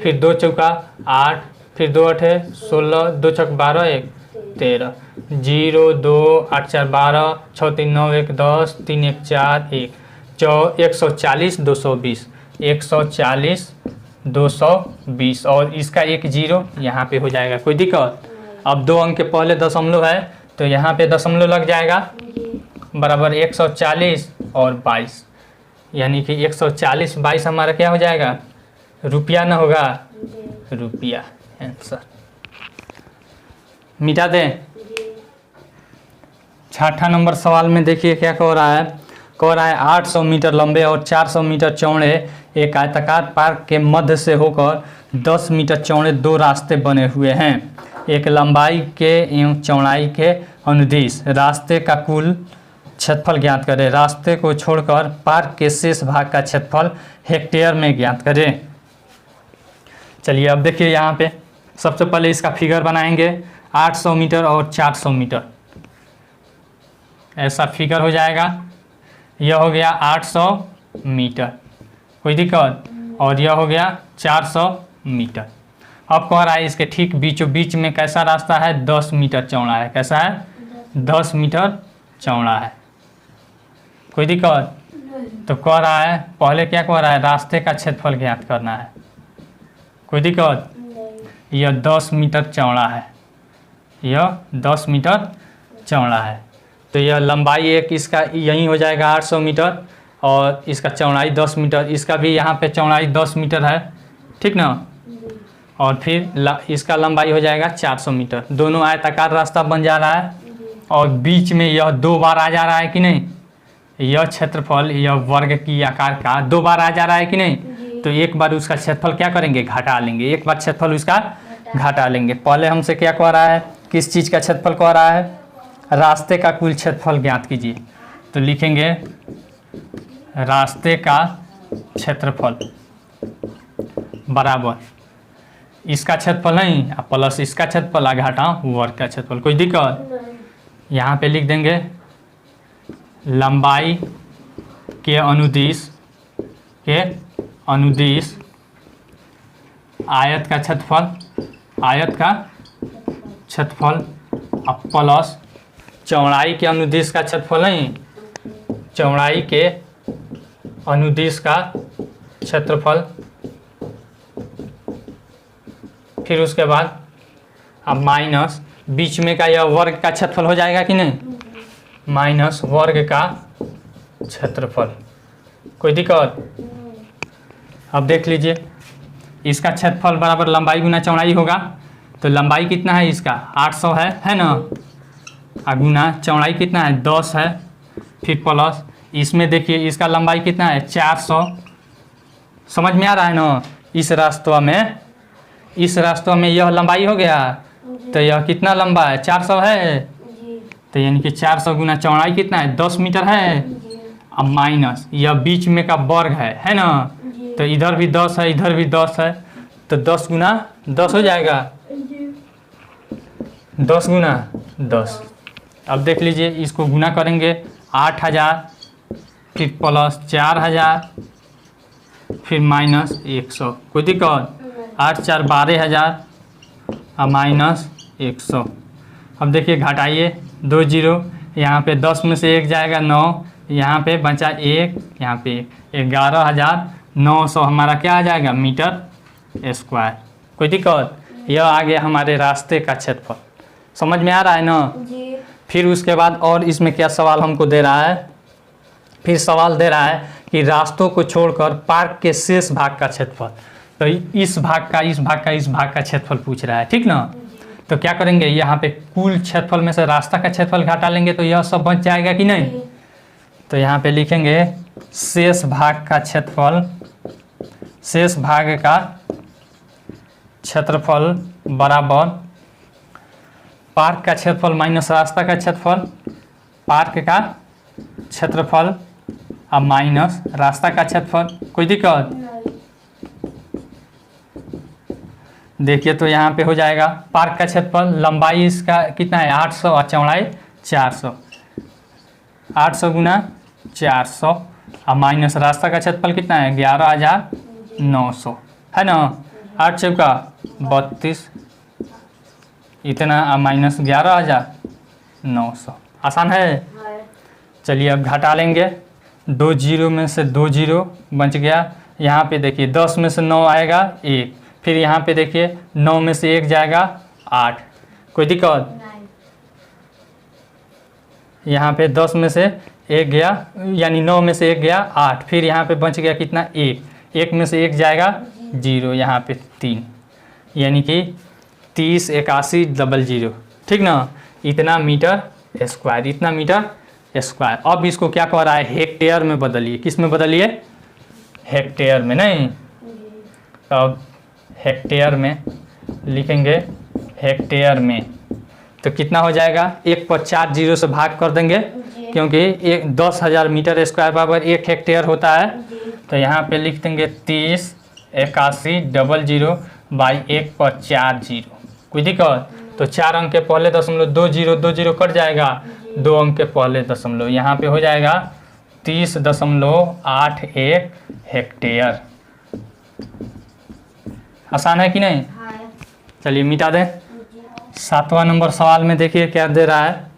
फिर 2 चौका 8, फिर 2 8 16, 2 छक 12 1 13, 0 2 8 4 12, 6 3 9 1 10, 3 1 4 1 140 220 140 220 और इसका 1 0 यहाँ पे हो जाएगा। कोई दिक्कत? अब 2 अंक के पहले दशमलव है तो यहाँ पे दशमलव लग जाएगा, बराबर 140 और 22, यानी कि 140 22 हमारा क्या हो जाएगा, रुपया ना होगा, रुपया आंसर। मिटा दें। 6ठा नंबर सवाल में देखिए क्या कह रहा है, 800 मीटर लंबे और 400 मीटर चौड़े एक आयताकार पार्क के मध्य से होकर 10 मीटर चौड़े 2 रास्ते बने हुए हैं। एक लंबाई के एवं चौड़ाई के अनुदिश रास्ते का कुल क्षेत्रफल ज्ञात करें। रास्ते को छोड़कर पार्क के शेष भाग का क्षेत्रफल हेक्टेयर में ज्ञात करें। चलिए अब देखिए यहाँ पे सबसे पहले इसका फिगर बनाएंगे 800 मीटर और 400 मीटर, ऐसा फिगर हो जाएगा। यह हो गया 800 मीटर, कोई दिक्कत, और यह हो गया 400 मीटर। अब कह रहा है इसके ठीक बीचों बीच में कैसा रास्ता है, 10 मीटर चौड़ा है। कैसा है, 10 मीटर चौड़ा है। कोई दिक्कत? तो कह रहा है पहले क्या कह रहा है, रास्ते का क्षेत्रफल ज्ञात करना है। कोई दिक्कत? यह 10 मीटर चौड़ा है, यह 10 मीटर चौड़ा है, तो यह लंबाई एक इसका यही हो जाएगा 800 मीटर और इसका चौड़ाई 10 मीटर, इसका भी यहाँ पे चौड़ाई 10 मीटर है, ठीक ना। और फिर इसका लंबाई हो जाएगा 400 मीटर। दोनों आयताकार रास्ता बन जा रहा है और बीच में यह 2 बार आ जा रहा है कि नहीं, यह क्षेत्रफल यह वर्ग की आकार का 2 बार आ जा रहा है कि नहीं, तो एक बार उसका क्षेत्रफल क्या करेंगे, घटा लेंगे, एक बार क्षेत्रफल उसका घटा लेंगे। पहले हमसे क्या कह रहा है, किस चीज़ का क्षेत्रफल कह रहा है, रास्ते का कुल क्षेत्रफल ज्ञात कीजिए। तो लिखेंगे रास्ते का क्षेत्रफल बराबर इसका क्षेत्रफल नहीं प्लस इसका क्षेत्रफल घाटा वर्ग का क्षेत्रफल। कोई दिक्कत, यहाँ पे लिख देंगे लंबाई के अनुदिश आयत का क्षेत्रफल प्लस चौड़ाई के अनुदिश का क्षेत्रफल नहीं, चौड़ाई के अनुदिश का क्षेत्रफल। फिर उसके बाद अब माइनस बीच में का यह वर्ग का क्षेत्रफल हो जाएगा कि नहीं, माइनस वर्ग का क्षेत्रफल। कोई दिक्कत, अब देख लीजिए इसका क्षेत्रफल बराबर लंबाई गुना चौड़ाई होगा। तो लंबाई कितना है इसका 800 है ना, गुना चौड़ाई कितना है 10 है। फिर प्लस इसमें देखिए इसका लंबाई कितना है 400। समझ में आ रहा है ना, इस रास्तों में यह लंबाई हो गया, तो यह कितना लंबा है 400 है। तो यानी कि 400 गुना चौड़ाई कितना है 10 मीटर है। अब माइनस यह बीच में का वर्ग है ना, तो इधर भी 10 है इधर भी 10 है, तो 10 गुना 10 हो जाएगा, 10 गुना 10। अब देख लीजिए इसको गुना करेंगे 8000, फिर प्लस 4000, फिर माइनस 100। कोई दिक्कत, 8 4 12000 और माइनस 100। अब देखिए घटाइए 2 जीरो, यहाँ पे 10 में से 1 जाएगा 9, यहाँ पे बचा 1, यहाँ पे 11900 हमारा क्या आ जाएगा मीटर स्क्वायर। कोई दिक्कत, यह आ गया हमारे रास्ते का क्षेत्रफल। समझ में आ रहा है ना जी। फिर उसके बाद और इसमें क्या सवाल हमको दे रहा है, फिर सवाल दे रहा है कि रास्तों को छोड़कर पार्क के शेष भाग का क्षेत्रफल। तो इस भाग का क्षेत्रफल पूछ रहा है, ठीक ना। तो क्या करेंगे, यहाँ पे कुल क्षेत्रफल में से रास्ता का क्षेत्रफल घटा लेंगे तो यह सब बच जाएगा कि नहीं। तो यहाँ पे लिखेंगे शेष भाग का क्षेत्रफल बराबर पार्क का क्षेत्रफल माइनस रास्ता का क्षेत्रफल, पार्क का क्षेत्रफल अब माइनस रास्ता का क्षेत्रफल। कोई दिक्कत, देखिए तो यहाँ पे हो जाएगा पार्क का क्षेत्रफल, लंबाई इसका कितना है 800 और चौड़ाई 400, 800 गुना 400 और माइनस रास्ता का क्षेत्रफल कितना है 11900 है ना, 8 चौका 32 इतना और माइनस 11900। आसान है। चलिए अब घटा लेंगे, 2 जीरो में से 2 जीरो बच गया। यहाँ पे देखिए 10 में से 9 आएगा 1, फिर यहाँ पे देखिए 9 में से 1 जाएगा 8। कोई दिक्कत, यहाँ पे 10 में से 1 गया यानी 9 में से 1 गया 8, फिर यहाँ पे बच गया कितना 1 में से 1 जाएगा 0, यहाँ पे 3 यानी कि 30 81 00, ठीक ना। इतना मीटर स्क्वायर। अब इसको क्या कह रहा है हेक्टेयर में बदलिए। किस में बदलिए, हेक्टेयर में नहीं। अब हेक्टेयर में लिखेंगे, हेक्टेयर में तो कितना हो जाएगा, 1 पर 4 जीरो से भाग कर देंगे क्योंकि 10,000 मीटर स्क्वायर बराबर 1 हेक्टेयर होता है। तो यहाँ पे लिख देंगे 30 81 00 बाई 1 पर 4 जीरो। कोई दिक्कत, तो 4 अंक के पहले दशमलव 2 जीरो कट जाएगा, 2 अंक के पहले दशमलव, यहाँ पे हो जाएगा 30.81 हेक्टेयर। आसान है कि नहीं। चलिए मिटा दें। 7वां नंबर सवाल में देखिए क्या दे रहा है,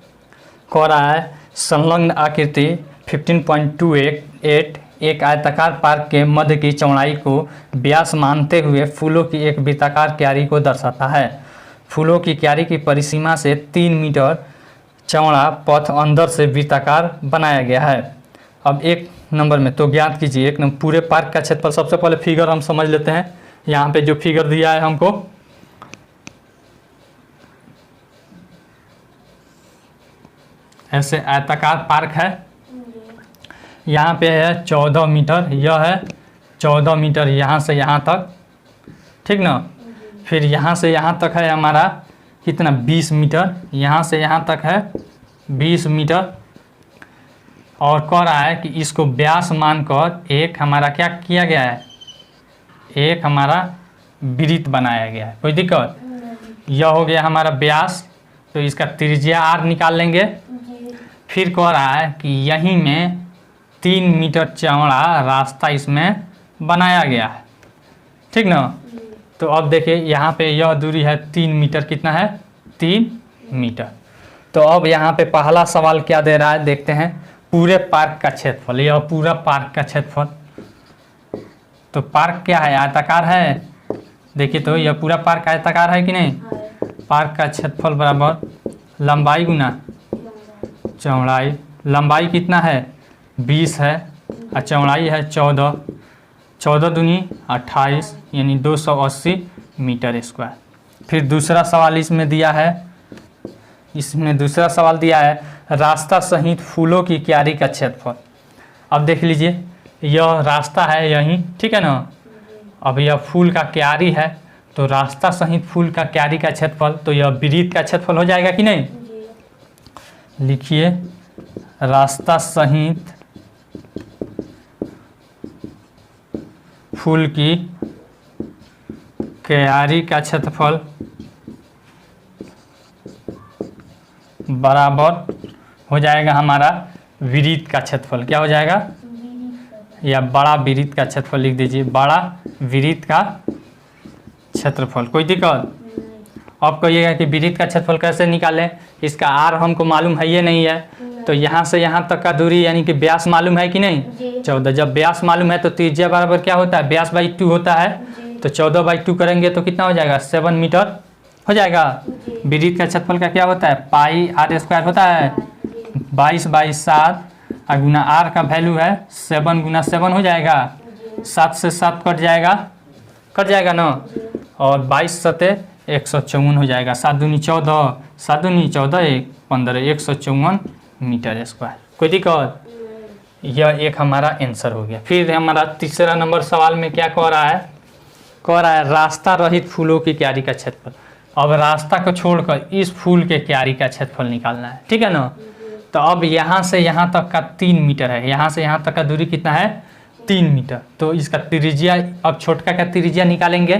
कह रहा है संलग्न आकृति 15.28 एक आयताकार पार्क के मध्य की चौड़ाई को व्यास मानते हुए फूलों की एक वृत्ताकार क्यारी को दर्शाता है। फूलों की क्यारी की परिसीमा से 3 मीटर चौड़ा पथ अंदर से वृत्ताकार बनाया गया है। अब 1 नंबर में तो ज्ञात कीजिए 1 नंबर पूरे पार्क का क्षेत्रफल। सबसे पहले फिगर हम समझ लेते हैं। यहाँ पे जो फिगर दिया है हमको, ऐसे आयताकार पार्क है, यहाँ पे है 14 मीटर, यह है 14 मीटर यहाँ से यहाँ तक, ठीक ना। फिर यहाँ से यहाँ तक है हमारा कितना 20 मीटर, यहाँ से यहाँ तक है 20 मीटर। और कह रहा है कि इसको व्यास मानकर एक हमारा क्या किया गया है, एक हमारा वृत्त बनाया गया है। कोई दिक्कत? यह हो गया हमारा व्यास, तो इसका त्रिज्या r निकाल लेंगे। फिर कह रहा है कि यहीं में 3 मीटर चौड़ा रास्ता इसमें बनाया गया है, ठीक ना। तो अब देखिए यहाँ पे यह दूरी है 3 मीटर, कितना है 3 मीटर। तो अब यहाँ पे पहला सवाल क्या दे रहा है देखते हैं, पूरे पार्क का क्षेत्रफल। यह पूरा पार्क का क्षेत्रफल, तो पार्क क्या है, आयताकार है। देखिए तो यह पूरा पार्क आयताकार है कि नहीं। पार्क का क्षेत्रफल बराबर लंबाई गुना चौड़ाई। लंबाई कितना है 20 है और चौड़ाई है 14, 14 दूनी 28 यानी 280 मीटर स्क्वायर। फिर दूसरा सवाल इसमें दिया है, इसमें दूसरा सवाल दिया है रास्ता सहित फूलों की क्यारी का क्षेत्रफल। अब देख लीजिए यह रास्ता है यहीं, ठीक है ना। अब यह फूल का क्यारी है, तो रास्ता सहित फूल का क्यारी का क्षेत्रफल, तो यह वृत्त का क्षेत्रफल हो जाएगा कि नहीं। लिखिए रास्ता सहित फूल की क्यारी का क्षेत्रफल बराबर हो जाएगा हमारा वृत्त का क्षेत्रफल। क्या हो जाएगा, या बड़ा वृत्त का क्षेत्रफल लिख दीजिए, बड़ा वृत्त का क्षेत्रफल। कोई दिक्कत? अब कहिएगा कि वृत्त का क्षेत्रफल कैसे निकालें, इसका आर हमको मालूम है ये नहीं है, तो यहाँ से यहाँ तक का दूरी यानी कि व्यास मालूम है कि नहीं 14। जब व्यास मालूम है तो त्रिज्या बराबर क्या होता है, व्यास बाई 2 होता है। तो 14/2 करेंगे तो कितना हो जाएगा 7 मीटर हो जाएगा। वृत्त का क्षेत्रफल का क्या होता है पाई आर स्क्वायर होता है, 22/7 और गुना आर का वैल्यू है 7 गुना 7 हो जाएगा, 7 से 7 कट जाएगा ना, और 22 सते 154 हो जाएगा। 7 दूनी 14, 7 दूनी 14 1 15 154 मीटर स्क्वायर। कोई दिक्कत? यह एक हमारा आंसर हो गया। फिर हमारा तीसरा नंबर सवाल में क्या कह रहा है रास्ता रहित फूलों की क्यारी का क्षेत्रफल। अब रास्ता को छोड़कर इस फूल के क्यारी का क्षेत्रफल निकालना है, ठीक है ना। तो अब यहाँ से यहाँ तक का 3 मीटर है, यहाँ से यहाँ तक का दूरी कितना है 3 मीटर। तो इसका त्रिज्या, अब छोटका का त्रिज्या निकालेंगे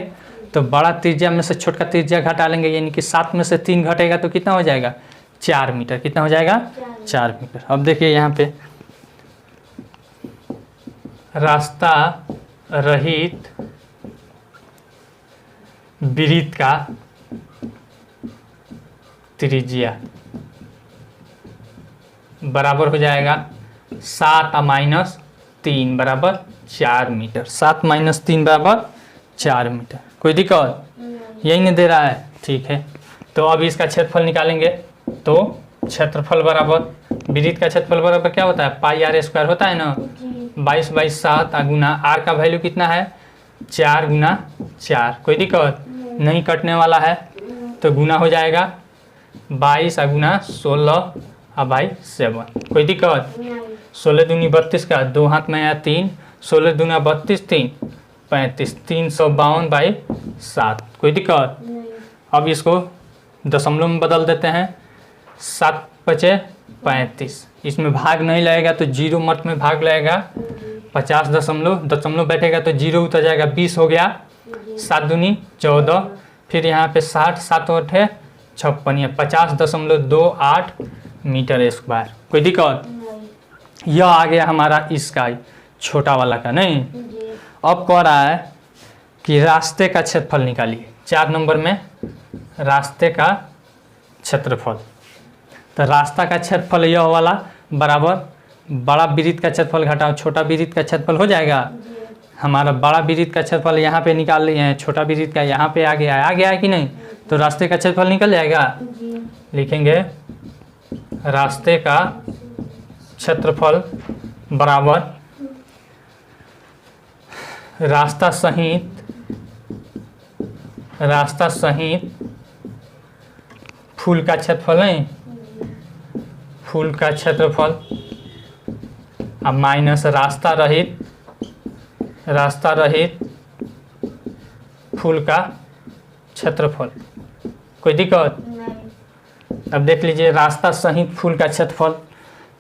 तो बड़ा त्रिज्या में से छोटका त्रिज्या घटा लेंगे, यानी कि 7 में से 3 घटेगा तो कितना हो जाएगा 4 मीटर। कितना हो जाएगा 4 मीटर। अब देखिए यहाँ पे रास्ता रहित वृत्त का त्रिज्या बराबर हो जाएगा 7 - 3 बराबर 4 मीटर। 7 - 3 बराबर 4 मीटर। कोई दिक्कत? यही नहीं दे रहा है, ठीक है। तो अब इसका क्षेत्रफल निकालेंगे, तो क्षेत्रफल बराबर वृत्त का क्षेत्रफल बराबर क्या होता है पाई आर स्क्वायर होता है ना, 22/7 गुना आर का वैल्यू कितना है 4 गुना 4। कोई दिक्कत नहीं, कटने वाला है तो गुना हो जाएगा 22 गुना 16 बाई 7। कोई दिक्कत? 16 दूनी 32 का 2 हाथ में आया 3, 16 दूना 32 3 35 352/7। कोई दिक्कत? अब इसको दशमलव में बदल देते हैं, 7 × 5 = 35। इसमें भाग नहीं लगेगा तो 0 मत में भाग लगेगा, 50 दशमलव बैठेगा तो 0 उतर जाएगा, 20 हो गया। 7 दूनी 14, फिर यहाँ पे 60, 7 × 8 = 56, 50.28 मीटर स्क्वायर। कोई दिक्कत? यह आ गया हमारा इसका छोटा वाला का। नहीं, अब कह रहा है कि रास्ते का क्षेत्रफल निकालिए। 4 नंबर में रास्ते का क्षेत्रफल, तो रास्ता का क्षेत्रफल यह वाला बराबर बड़ा वृत्त का क्षेत्रफल घटाओ छोटा वृत्त का क्षेत्रफल हो जाएगा। हमारा बड़ा वृत्त का क्षेत्रफल यहाँ पे निकाल लिए हैं, छोटा वृत्त का यहाँ पे आ गया है कि नहीं, तो रास्ते का क्षेत्रफल निकल जाएगा। लिखेंगे रास्ते का क्षेत्रफल बराबर रास्ता सहित फूल का क्षेत्रफल नहीं, फूल का क्षेत्रफल अब माइनस रास्ता रहित रास्ता रहित फूल का क्षेत्रफल। कोई दिक्कत? नहीं। अब देख लीजिए रास्ता सहित फूल का क्षेत्रफल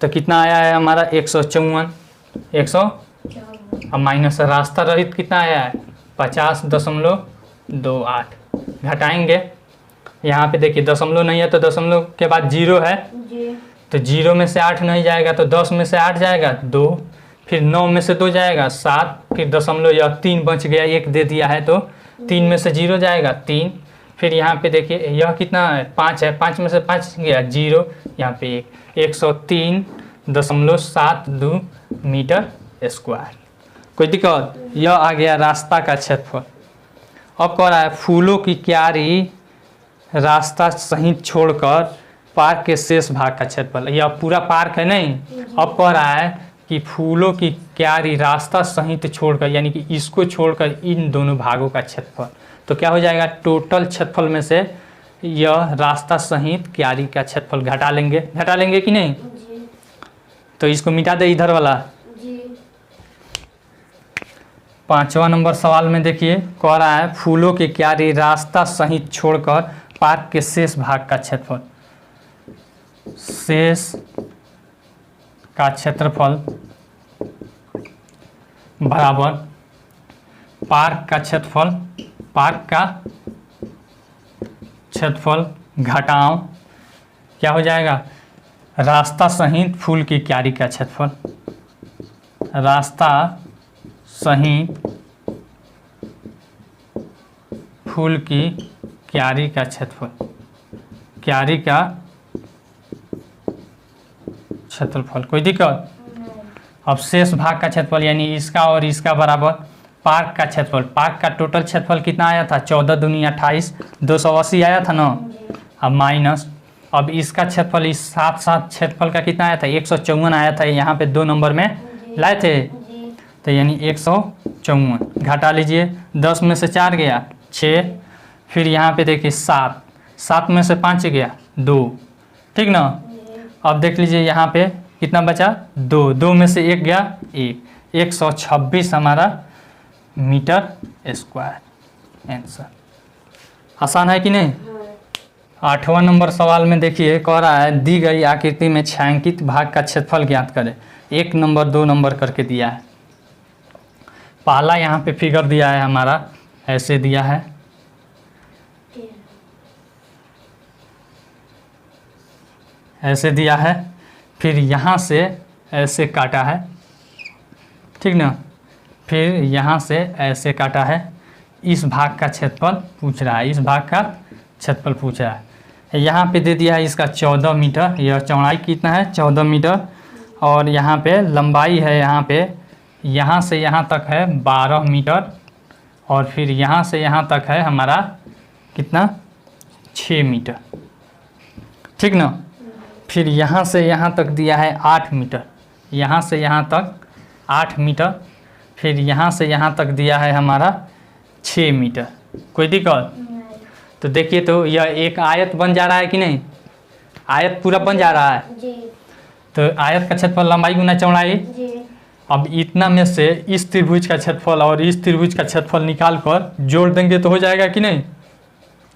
तो कितना आया है हमारा 154। 100 अब माइनस रास्ता रहित कितना आया है 50.28। घटाएंगे यहाँ पे देखिए दशमलव नहीं है तो दशमलव के बाद जीरो है जी। तो जीरो में से 8 नहीं जाएगा तो 10 में से 8 जाएगा 2, फिर 9 में से 2 जाएगा 7, फिर दशमलव यह 3 बच गया, 1 दे दिया है तो 3 में से 0 जाएगा 3, फिर यहाँ पे देखिए यह कितना है 5 है, 5 में से 5 गया 0, यहाँ पे 103.72 मीटर स्क्वायर। कोई दिक्कत? यह आ गया रास्ता का क्षेत्रफल। अब कह रहा है फूलों की क्यारी रास्ता सहित छोड़कर पार्क के शेष भाग का क्षेत्रफल। यह पूरा पार्क है नहीं। अब कह रहा है कि फूलों की क्यारी रास्ता सहित छोड़कर यानी कि इसको छोड़कर इन दोनों भागों का क्षेत्रफल। तो क्या हो जाएगा टोटल क्षेत्रफल में से यह रास्ता सहित क्यारी का क्षेत्रफल घटा लेंगे कि नहीं? जी। तो इसको मिटा दे इधर वाला। जी। 5वां नंबर सवाल में देखिए कह रहा है फूलों की क्यारी रास्ता सहित छोड़कर पार्क के शेष भाग का क्षेत्रफल। शेष का क्षेत्रफल बराबर पार्क का क्षेत्रफल घटाओ क्या हो जाएगा रास्ता सहित फूल की क्यारी का क्षेत्रफल। रास्ता सहित फूल की क्यारी का क्षेत्रफल। क्यारी का क्षेत्रफल। कोई दिक्कत? अब शेष भाग का क्षेत्रफल यानी इसका और इसका बराबर पार्क का क्षेत्रफल। पार्क का टोटल क्षेत्रफल कितना आया था 14 दूनी 28, 280 आया था ना। अब माइनस अब इसका क्षेत्रफल इस साथ क्षेत्रफल का कितना आया था 154 आया था, यहाँ पे 2 नंबर में लाए थे तो यानी 154 घटा लीजिए 10 में से 4 गया 6, फिर यहाँ पे देखिए 7 में से 5 गया 2, ठीक ना। अब देख लीजिए यहाँ पे कितना बचा 2 में से 1 गया 126 हमारा मीटर स्क्वायर आंसर। आसान है कि नहीं? 8वां नंबर सवाल में देखिए कह रहा है दी गई आकृति में छायांकित भाग का क्षेत्रफल ज्ञात करें। 1 नंबर 2 नंबर करके दिया है। पहला यहाँ पे फिगर दिया है हमारा ऐसे दिया है, ऐसे दिया है, फिर यहाँ से ऐसे काटा है, ठीक ना, फिर यहाँ से ऐसे काटा है। इस भाग का क्षेत्रफल पूछ रहा है, इस भाग का क्षेत्रफल पूछ रहा है। यहाँ पे दे दिया है इसका 14 मीटर, यह चौड़ाई कितना है 14 मीटर, और यहाँ पे लंबाई है यहाँ पे यहाँ से यहाँ तक है 12 मीटर, और फिर यहाँ से यहाँ तक है हमारा कितना 6 मीटर, ठीक ना। फिर यहाँ से यहाँ तक दिया है 8 मीटर, यहाँ से यहाँ तक 8 मीटर, फिर यहाँ से यहाँ तक दिया है हमारा 6 मीटर। कोई दिक्कत? तो देखिए तो यह एक आयत बन जा रहा है कि नहीं? आयत पूरा बन जा रहा है जी। तो आयत का क्षेत्रफल लंबाई गुना चौड़ाई। जी। अब इतना में से इस त्रिभुज का क्षेत्रफल और इस त्रिभुज का क्षेत्रफल निकाल कर जोड़ देंगे तो हो जाएगा कि नहीं?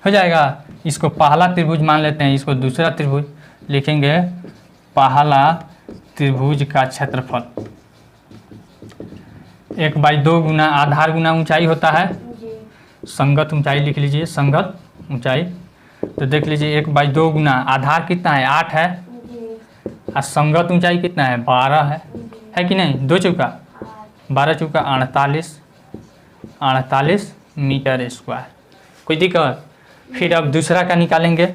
हो जाएगा। इसको पहला त्रिभुज मान लेते हैं, इसको दूसरा त्रिभुज लिखेंगे। पहला त्रिभुज का क्षेत्रफल 1/2 गुना आधार गुना ऊंचाई होता है। संगत ऊंचाई लिख लीजिए, संगत ऊंचाई। तो देख लीजिए 1/2 गुना आधार कितना है 8 है, और संगत ऊंचाई कितना है 12 है कि नहीं? 2 चौका 12 चौका 48 मीटर स्क्वायर। कोई दिक्कत? फिर अब दूसरा का निकालेंगे,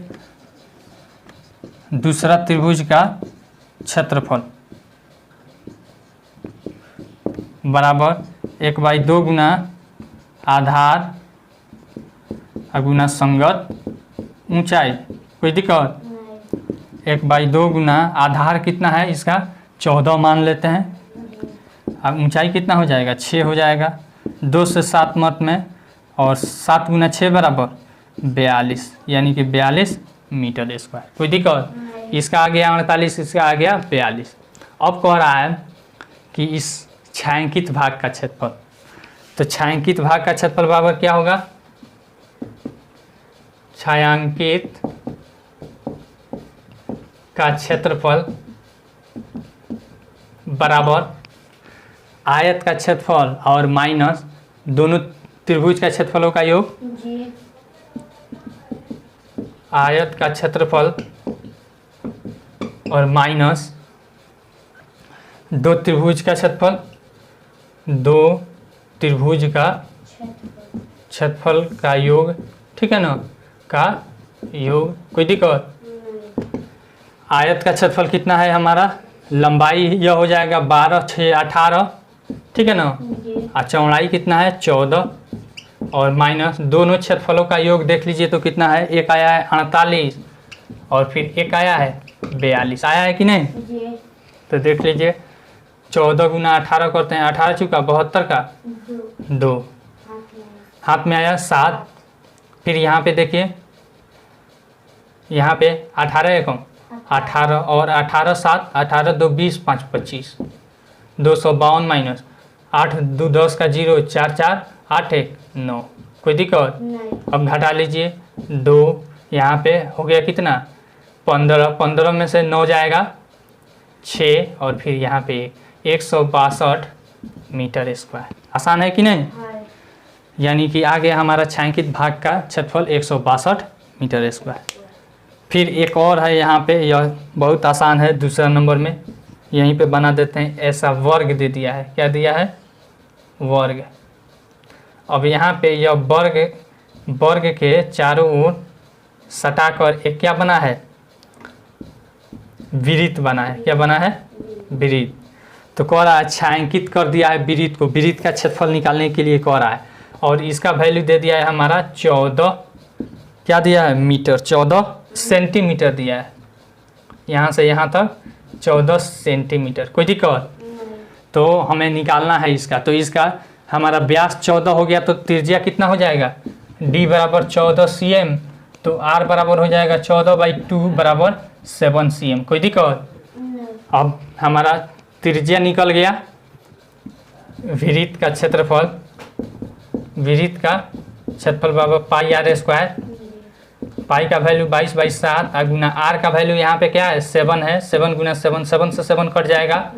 दूसरा त्रिभुज का क्षेत्रफल बराबर 1/2 गुना आधार गुना संगत ऊंचाई। कोई दिक्कत? 1/2 गुना आधार कितना है इसका 14 मान लेते हैं, अब ऊंचाई कितना हो जाएगा 6 हो जाएगा। 2 से 7 मत में, और 7 गुना 6 बराबर 42, यानी कि 42 मीटर स्क्वायर। कोई दिक्कत? इसका आ गया 48, इसका आ गया 42। अब कह रहा है कि इस छायांकित भाग का क्षेत्रफल, तो छायांकित भाग का क्षेत्रफल बराबर क्या होगा? छायांकित का क्षेत्रफल बराबर आयत का क्षेत्रफल और माइनस दोनों त्रिभुज का क्षेत्रफलों का योग जी। आयत का क्षेत्रफल और माइनस दो त्रिभुज का क्षेत्रफल, दो त्रिभुज का क्षेत्रफल का योग, ठीक है ना, का योग। कोई दिक्कत? आयत का क्षेत्रफल कितना है हमारा? लंबाई यह हो जाएगा 12, 6, 18, ठीक है ना, और चौड़ाई कितना है? 14, और माइनस दोनों क्षेत्रफलों का योग देख लीजिए तो कितना है? एक आया है 48 और फिर एक आया है 42, आया है कि नहीं? जी। तो देख लीजिए 14 गुना 18 करते हैं, 18 चुका 72 का 2, हाथ में आया 7, फिर यहाँ पे देखिए, यहाँ पे 18 एकम 18 और 18 7, 18 2 20, 5 25, 252 माइनस 8 2 10 का 0, 4 4 8 1 9। कोई दिक्कत? नहीं। अब घटा लीजिए 2, यहाँ पे हो गया कितना? 15, 15 में से 9 जाएगा 6 और फिर यहाँ पे 162 मीटर स्क्वायर। आसान है कि नहीं? हाँ। यानी कि आगे हमारा छायांकित भाग का क्षेत्रफल 162 मीटर स्क्वायर। फिर एक और है यहाँ पे, यह बहुत आसान है, दूसरा नंबर में यहीं पे बना देते हैं। ऐसा वर्ग दे दिया है, क्या दिया है? वर्ग। अब यहाँ पे यह वर्ग के चारों ओर सटाकर एक क्या बना है? वृत्त बना है। क्या बना है? वृत्त। तो कह रहा है छायांकित कर दिया है वृत्त को, वृत्त का क्षेत्रफल निकालने के लिए कह रहा है, और इसका वैल्यू दे दिया है हमारा 14, क्या दिया है? मीटर, 14 सेंटीमीटर दिया है, यहाँ से यहाँ तक 14 सेंटीमीटर। कोई दिक्कत? तो हमें निकालना है इसका, तो इसका हमारा व्यास 14 हो गया, तो त्रिज्या कितना हो जाएगा? d बराबर 14 cm, तो r बराबर हो जाएगा 14/2 बराबर 7 cm। कोई दिक्कत? अब हमारा त्रिज्या निकल गया, वृत्त का क्षेत्रफल बराबर पाई r स्क्वायर, पाई का वैल्यू 22/7 और गुना r का वैल्यू यहाँ पे क्या है? 7 है, 7 गुना 7, 7 से 7 कट जाएगा,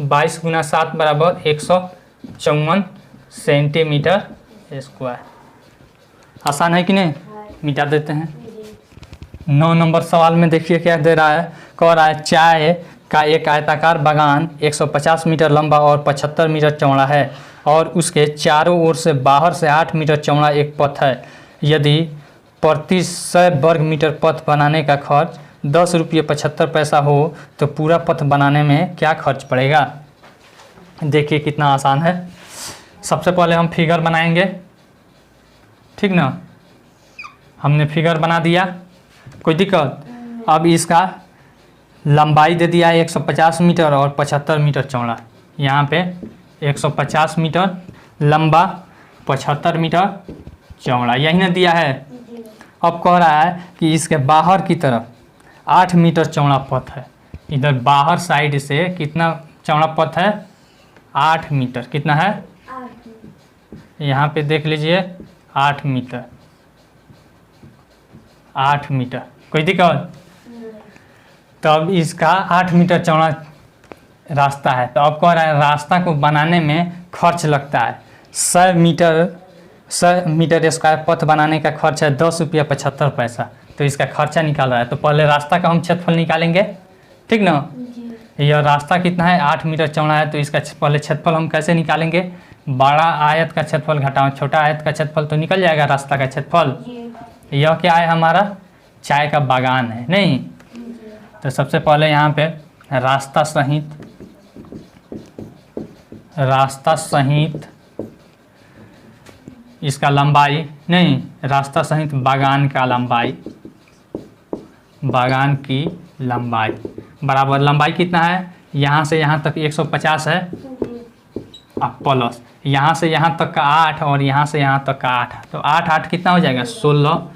22 गुना 7 बराबर 154 सेंटीमीटर स्क्वायर। आसान है कि नहीं? मिटा देते हैं। 9 नंबर सवाल में देखिए क्या दे रहा है, कह रहा है चाय का एक आयताकार बागान 150 मीटर लंबा और 75 मीटर चौड़ा है और उसके चारों ओर से बाहर से 8 मीटर चौड़ा एक पथ है। यदि प्रति 100 वर्ग मीटर पथ बनाने का खर्च 10 रुपये 75 पैसा हो तो पूरा पथ बनाने में क्या खर्च पड़ेगा? देखिए कितना आसान है। सबसे पहले हम फिगर बनाएंगे, ठीक ना, हमने फिगर बना दिया, कोई दिक्कत? अब इसका लंबाई दे दिया है 150 मीटर और 75 मीटर चौड़ा, यहाँ पे 150 मीटर लंबा 75 मीटर चौड़ा, यही ना दिया है। अब कह रहा है कि इसके बाहर की तरफ 8 मीटर चौड़ा पथ है, इधर बाहर साइड से कितना चौड़ा पथ है? 8 मीटर। कितना है? 8। यहाँ पे देख लीजिए 8 मीटर, 8 मीटर। कोई दिक्कत? तब इसका 8 मीटर चौड़ा रास्ता है, तो अब कह रहा है रास्ता को बनाने में खर्च लगता है 100 मीटर स्क्वायर पथ बनाने का खर्च है 10 रुपया 75 पैसा। तो इसका खर्चा निकाल रहा है, तो पहले रास्ता का हम क्षेत्रफल निकालेंगे, ठीक ना। यह रास्ता कितना है? 8 मीटर चौड़ा है, तो इसका पहले क्षेत्रफल हम कैसे निकालेंगे? बड़ा आयत का क्षेत्रफल घटाओ छोटा आयत का क्षेत्रफल, तो निकल जाएगा रास्ता का क्षेत्रफल। यह क्या है? हमारा चाय का बागान है, नहीं? तो सबसे पहले यहाँ पे रास्ता सहित इसका लंबाई, नहीं, रास्ता सहित बागान की लंबाई बराबर, लंबाई कितना है? यहाँ से यहाँ तक 150 है, अब प्लस यहाँ से यहाँ तक का 8 और यहाँ से यहाँ तक का 8, तो 8 8 कितना हो जाएगा? 16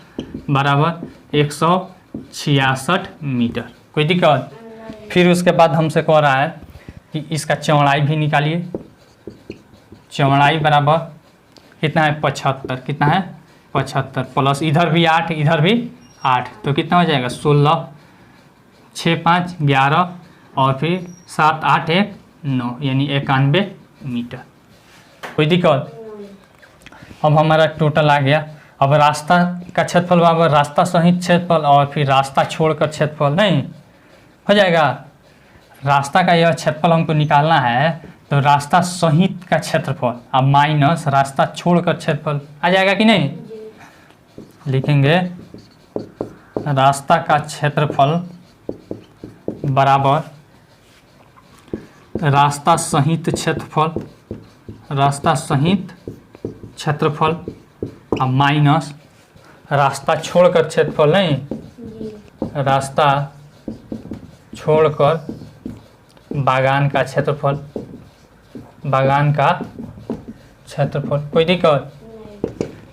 बराबर 166 मीटर। कोई दिक्कत? फिर उसके बाद हमसे कह रहा है कि इसका चौड़ाई भी निकालिए। चौड़ाई बराबर कितना है 75, कितना है 75 प्लस इधर भी 8 इधर भी 8, तो कितना हो जाएगा 16, 6 5 11 और फिर 7 8 1 9 यानी 91 मीटर। कोई दिक्कत? अब हमारा टोटल आ गया। अब रास्ता का क्षेत्रफल बराबर रास्ता सहित क्षेत्रफल और फिर रास्ता छोड़कर क्षेत्रफल, नहीं हो जाएगा। रास्ता का यह क्षेत्रफल हमको निकालना है, तो रास्ता सहित का क्षेत्रफल अब माइनस रास्ता छोड़कर क्षेत्रफल आ जाएगा कि नहीं? लिखेंगे रास्ता का क्षेत्रफल बराबर रास्ता सहित क्षेत्रफल, रास्ता सहित क्षेत्रफल अब माइनस रास्ता छोड़कर क्षेत्रफल, नहीं रास्ता छोड़कर बागान का क्षेत्रफल, बागान का क्षेत्रफल। कोई दिक्कत?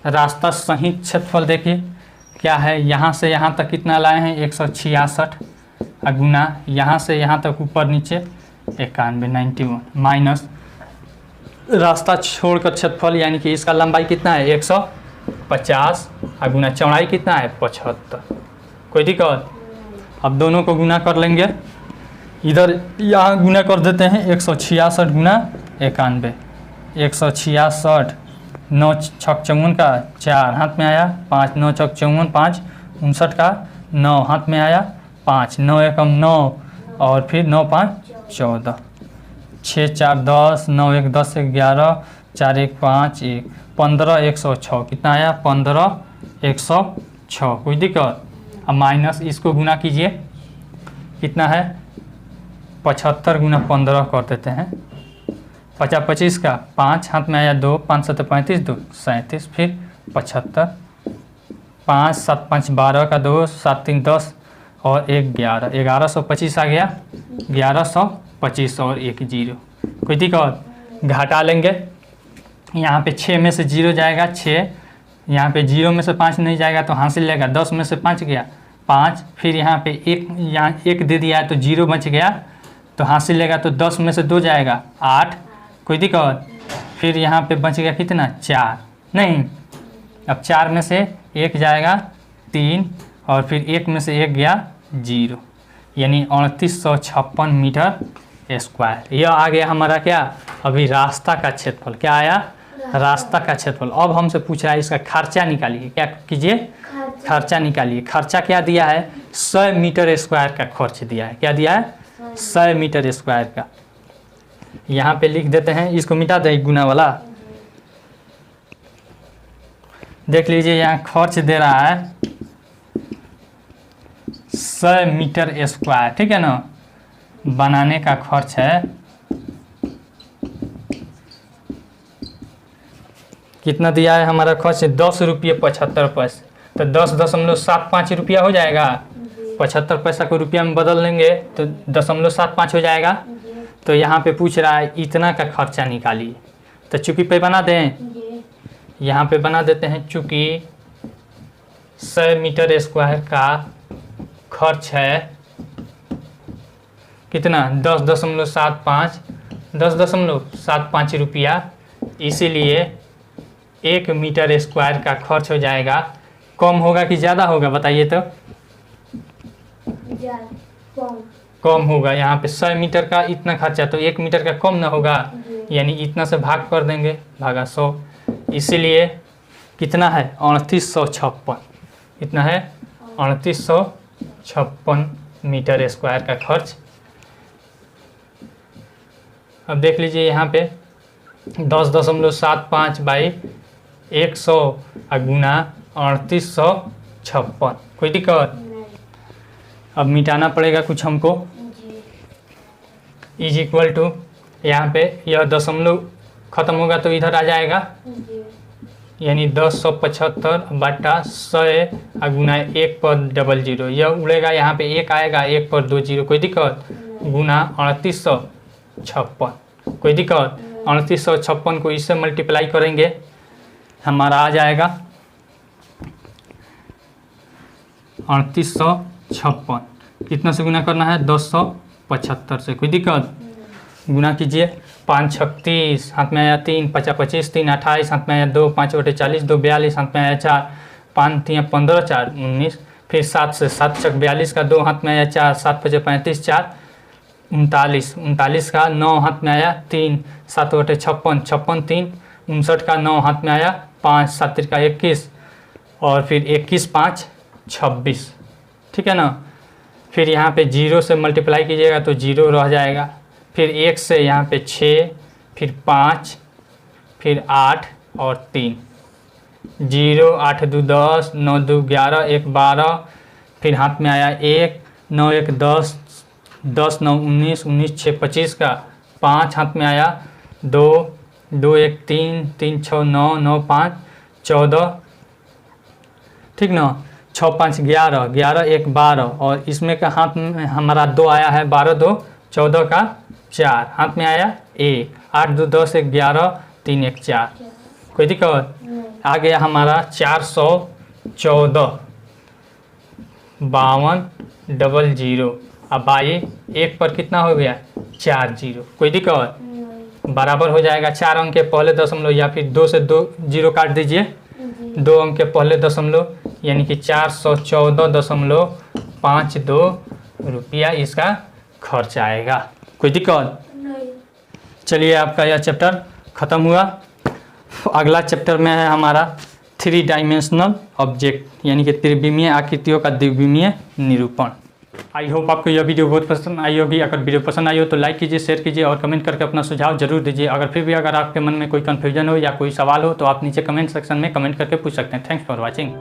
रास्ता सहित क्षेत्रफल देखिए क्या है, यहाँ से यहाँ तक कितना लाए हैं 166 गुना यहाँ से यहाँ तक ऊपर नीचे 91 91 माइनस रास्ता छोड़कर क्षेत्रफल यानी कि इसका लंबाई कितना है 150 गुना चौड़ाई कितना है 75। कोई दिक्कत? अब दोनों को गुना कर लेंगे, इधर यहाँ गुना कर देते हैं 166 गुना 91, 166 9 छक 54 का 4 हाथ में आया, 5 9 छक 54 5 59 का 9 हाथ में आया, 5 9 एकम 9 और फिर 9 5 14, 6 4 10 9 1 10 11 4 1 5 1 15 106 कितना आया 15 106। कोई दिक्कत? अब माइनस इसको गुना कीजिए कितना है 75 गुना 15 कर देते हैं, 50 25 का 5 हाथ में आया 2 5 7 35 2 37 फिर 75 5 7 5 12 का 2 7 3 10 और 1 11 1125 आ गया 1125 और 1 0। कोई दिक्कत? घटा लेंगे, यहाँ पे 6 में से 0 जाएगा 6, यहाँ पे 0 में से 5 नहीं जाएगा तो हासिल लेगा, 10 में से 5 गया 5, फिर यहाँ पे 1 यहाँ 1 दे दिया है तो 0 बच गया तो हासिल लेगा तो 10 में से 2 जाएगा 8। कोई दिक्कत? फिर यहाँ पे बच गया कितना 4, नहीं अब 4 में से 1 जाएगा 3 और फिर 1 में से 1 गया 0 यानी 3856 मीटर स्क्वायर। यह आ गया हमारा क्या अभी रास्ता का क्षेत्रफल। क्या आया? रास्ता का क्षेत्रफल। अब हमसे पूछ रहा है इसका खर्चा निकालिए। क्या कीजिए? खर्चा निकालिए। खर्चा क्या दिया है 100 मीटर स्क्वायर का खर्च दिया है। क्या दिया है 100 मीटर स्क्वायर का। यहाँ पे लिख देते हैं, इसको मिटा दें गुना वाला। देख लीजिए यहाँ खर्च दे रहा है 100 मीटर स्क्वायर, ठीक है ना। बनाने का खर्च है कितना दिया है हमारा खर्च 10 रुपये 75 पैसे, तो 10.75 रुपया हो जाएगा। 75 पैसा को रुपया में बदल लेंगे तो 0.75 हो जाएगा। तो यहाँ पे पूछ रहा है इतना का खर्चा निकालिए, तो चूंकि पे बना दें, यहाँ पे बना देते हैं चूंकि 100 मीटर स्क्वायर का खर्च है कितना 10.75 रुपया, इसीलिए 1 मीटर स्क्वायर का खर्च हो जाएगा। कम होगा कि ज़्यादा होगा बताइए तो? कम होगा। यहाँ पे 100 मीटर का इतना खर्चा तो 1 मीटर का कम ना होगा, यानी इतना से भाग कर देंगे भागा 100, इसीलिए कितना है 3856। कितना है 3856 मीटर स्क्वायर का खर्च। अब देख लीजिए यहाँ पे 10.75 बाई 100 गुना 3856। कोई दिक्कत? अब मिटाना पड़ेगा कुछ हमको। इज इक्वल टू यहाँ पे यह दशमलव खत्म होगा तो इधर आ जाएगा, यानी 1075 बटा 100 गुना 1 पर 00, यह उड़ेगा यहाँ पे 1 आएगा 1 पर 2 0। कोई दिक्कत? गुना 3856। कोई दिक्कत? 3856 को इससे मल्टीप्लाई करेंगे हमारा आ जाएगा 3856। कितना से गुना करना है 275 से। कोई दिक्कत? गुना कीजिए 5 छक 30, हाथ में आया 3, 5 25, 3 28, हाथ में आया 2, 5 बटे 40, 2 42, हाथ में आया 4, 5 3 15, 4 19, फिर 7 से 7 छक 42 का 2, हाथ में आया 4, 7 5 35, 4 39, 39 का 9, हाथ में आया 3, 7 बटे 56, 56 3, 59 का 9, हाथ में आया 5, 7 का 21, और फिर 21 5 26, ठीक है ना। फिर यहाँ पे 0 से मल्टीप्लाई कीजिएगा तो 0 रह जाएगा, फिर 1 से यहाँ पे 6, फिर 5, फिर 8 और 3, 0 8 2 10, 9 2 11, 1 12, फिर हाथ में आया 1, 9 1 10, 10 9 19, 19 6 25 का 5, हाथ में आया 2, 2 1 3, 3 6 9, 9 5 14, ठीक ना, 6 5 11, 11 1 12, और इसमें का हाथ में हमारा 2 आया है, 12 2 14 का 4, हाथ में आया 1, 8 2 10 1 11, 3 1 4, कोई दिक्कत। आ गया हमारा 414, 52 00, अब आइए 1 पर कितना हो गया 4 0, कोई दिक्कत, बराबर हो जाएगा 4 अंक के पहले दशमलव, या फिर 2 से 2 0 काट दीजिए, 2 अंक के पहले दशमलव, यानी कि 414.52 रुपया इसका खर्च आएगा, कोई दिक्कत। चलिए आपका यह चैप्टर ख़त्म हुआ। अगला चैप्टर में है हमारा 3 डायमेंशनल ऑब्जेक्ट, यानी कि त्रिविमीय आकृतियों का द्विविमीय निरूपण। आई होप आपको यह वीडियो बहुत पसंद आई होगी। अगर वीडियो पसंद आई हो तो लाइक कीजिए, शेयर कीजिए और कमेंट करके अपना सुझाव जरूर दीजिए। अगर आपके मन में कोई कन्फ्यूजन हो या कोई सवाल हो तो आप नीचे कमेंट सेक्शन में कमेंट करके पूछ सकते हैं। Thanks for watching.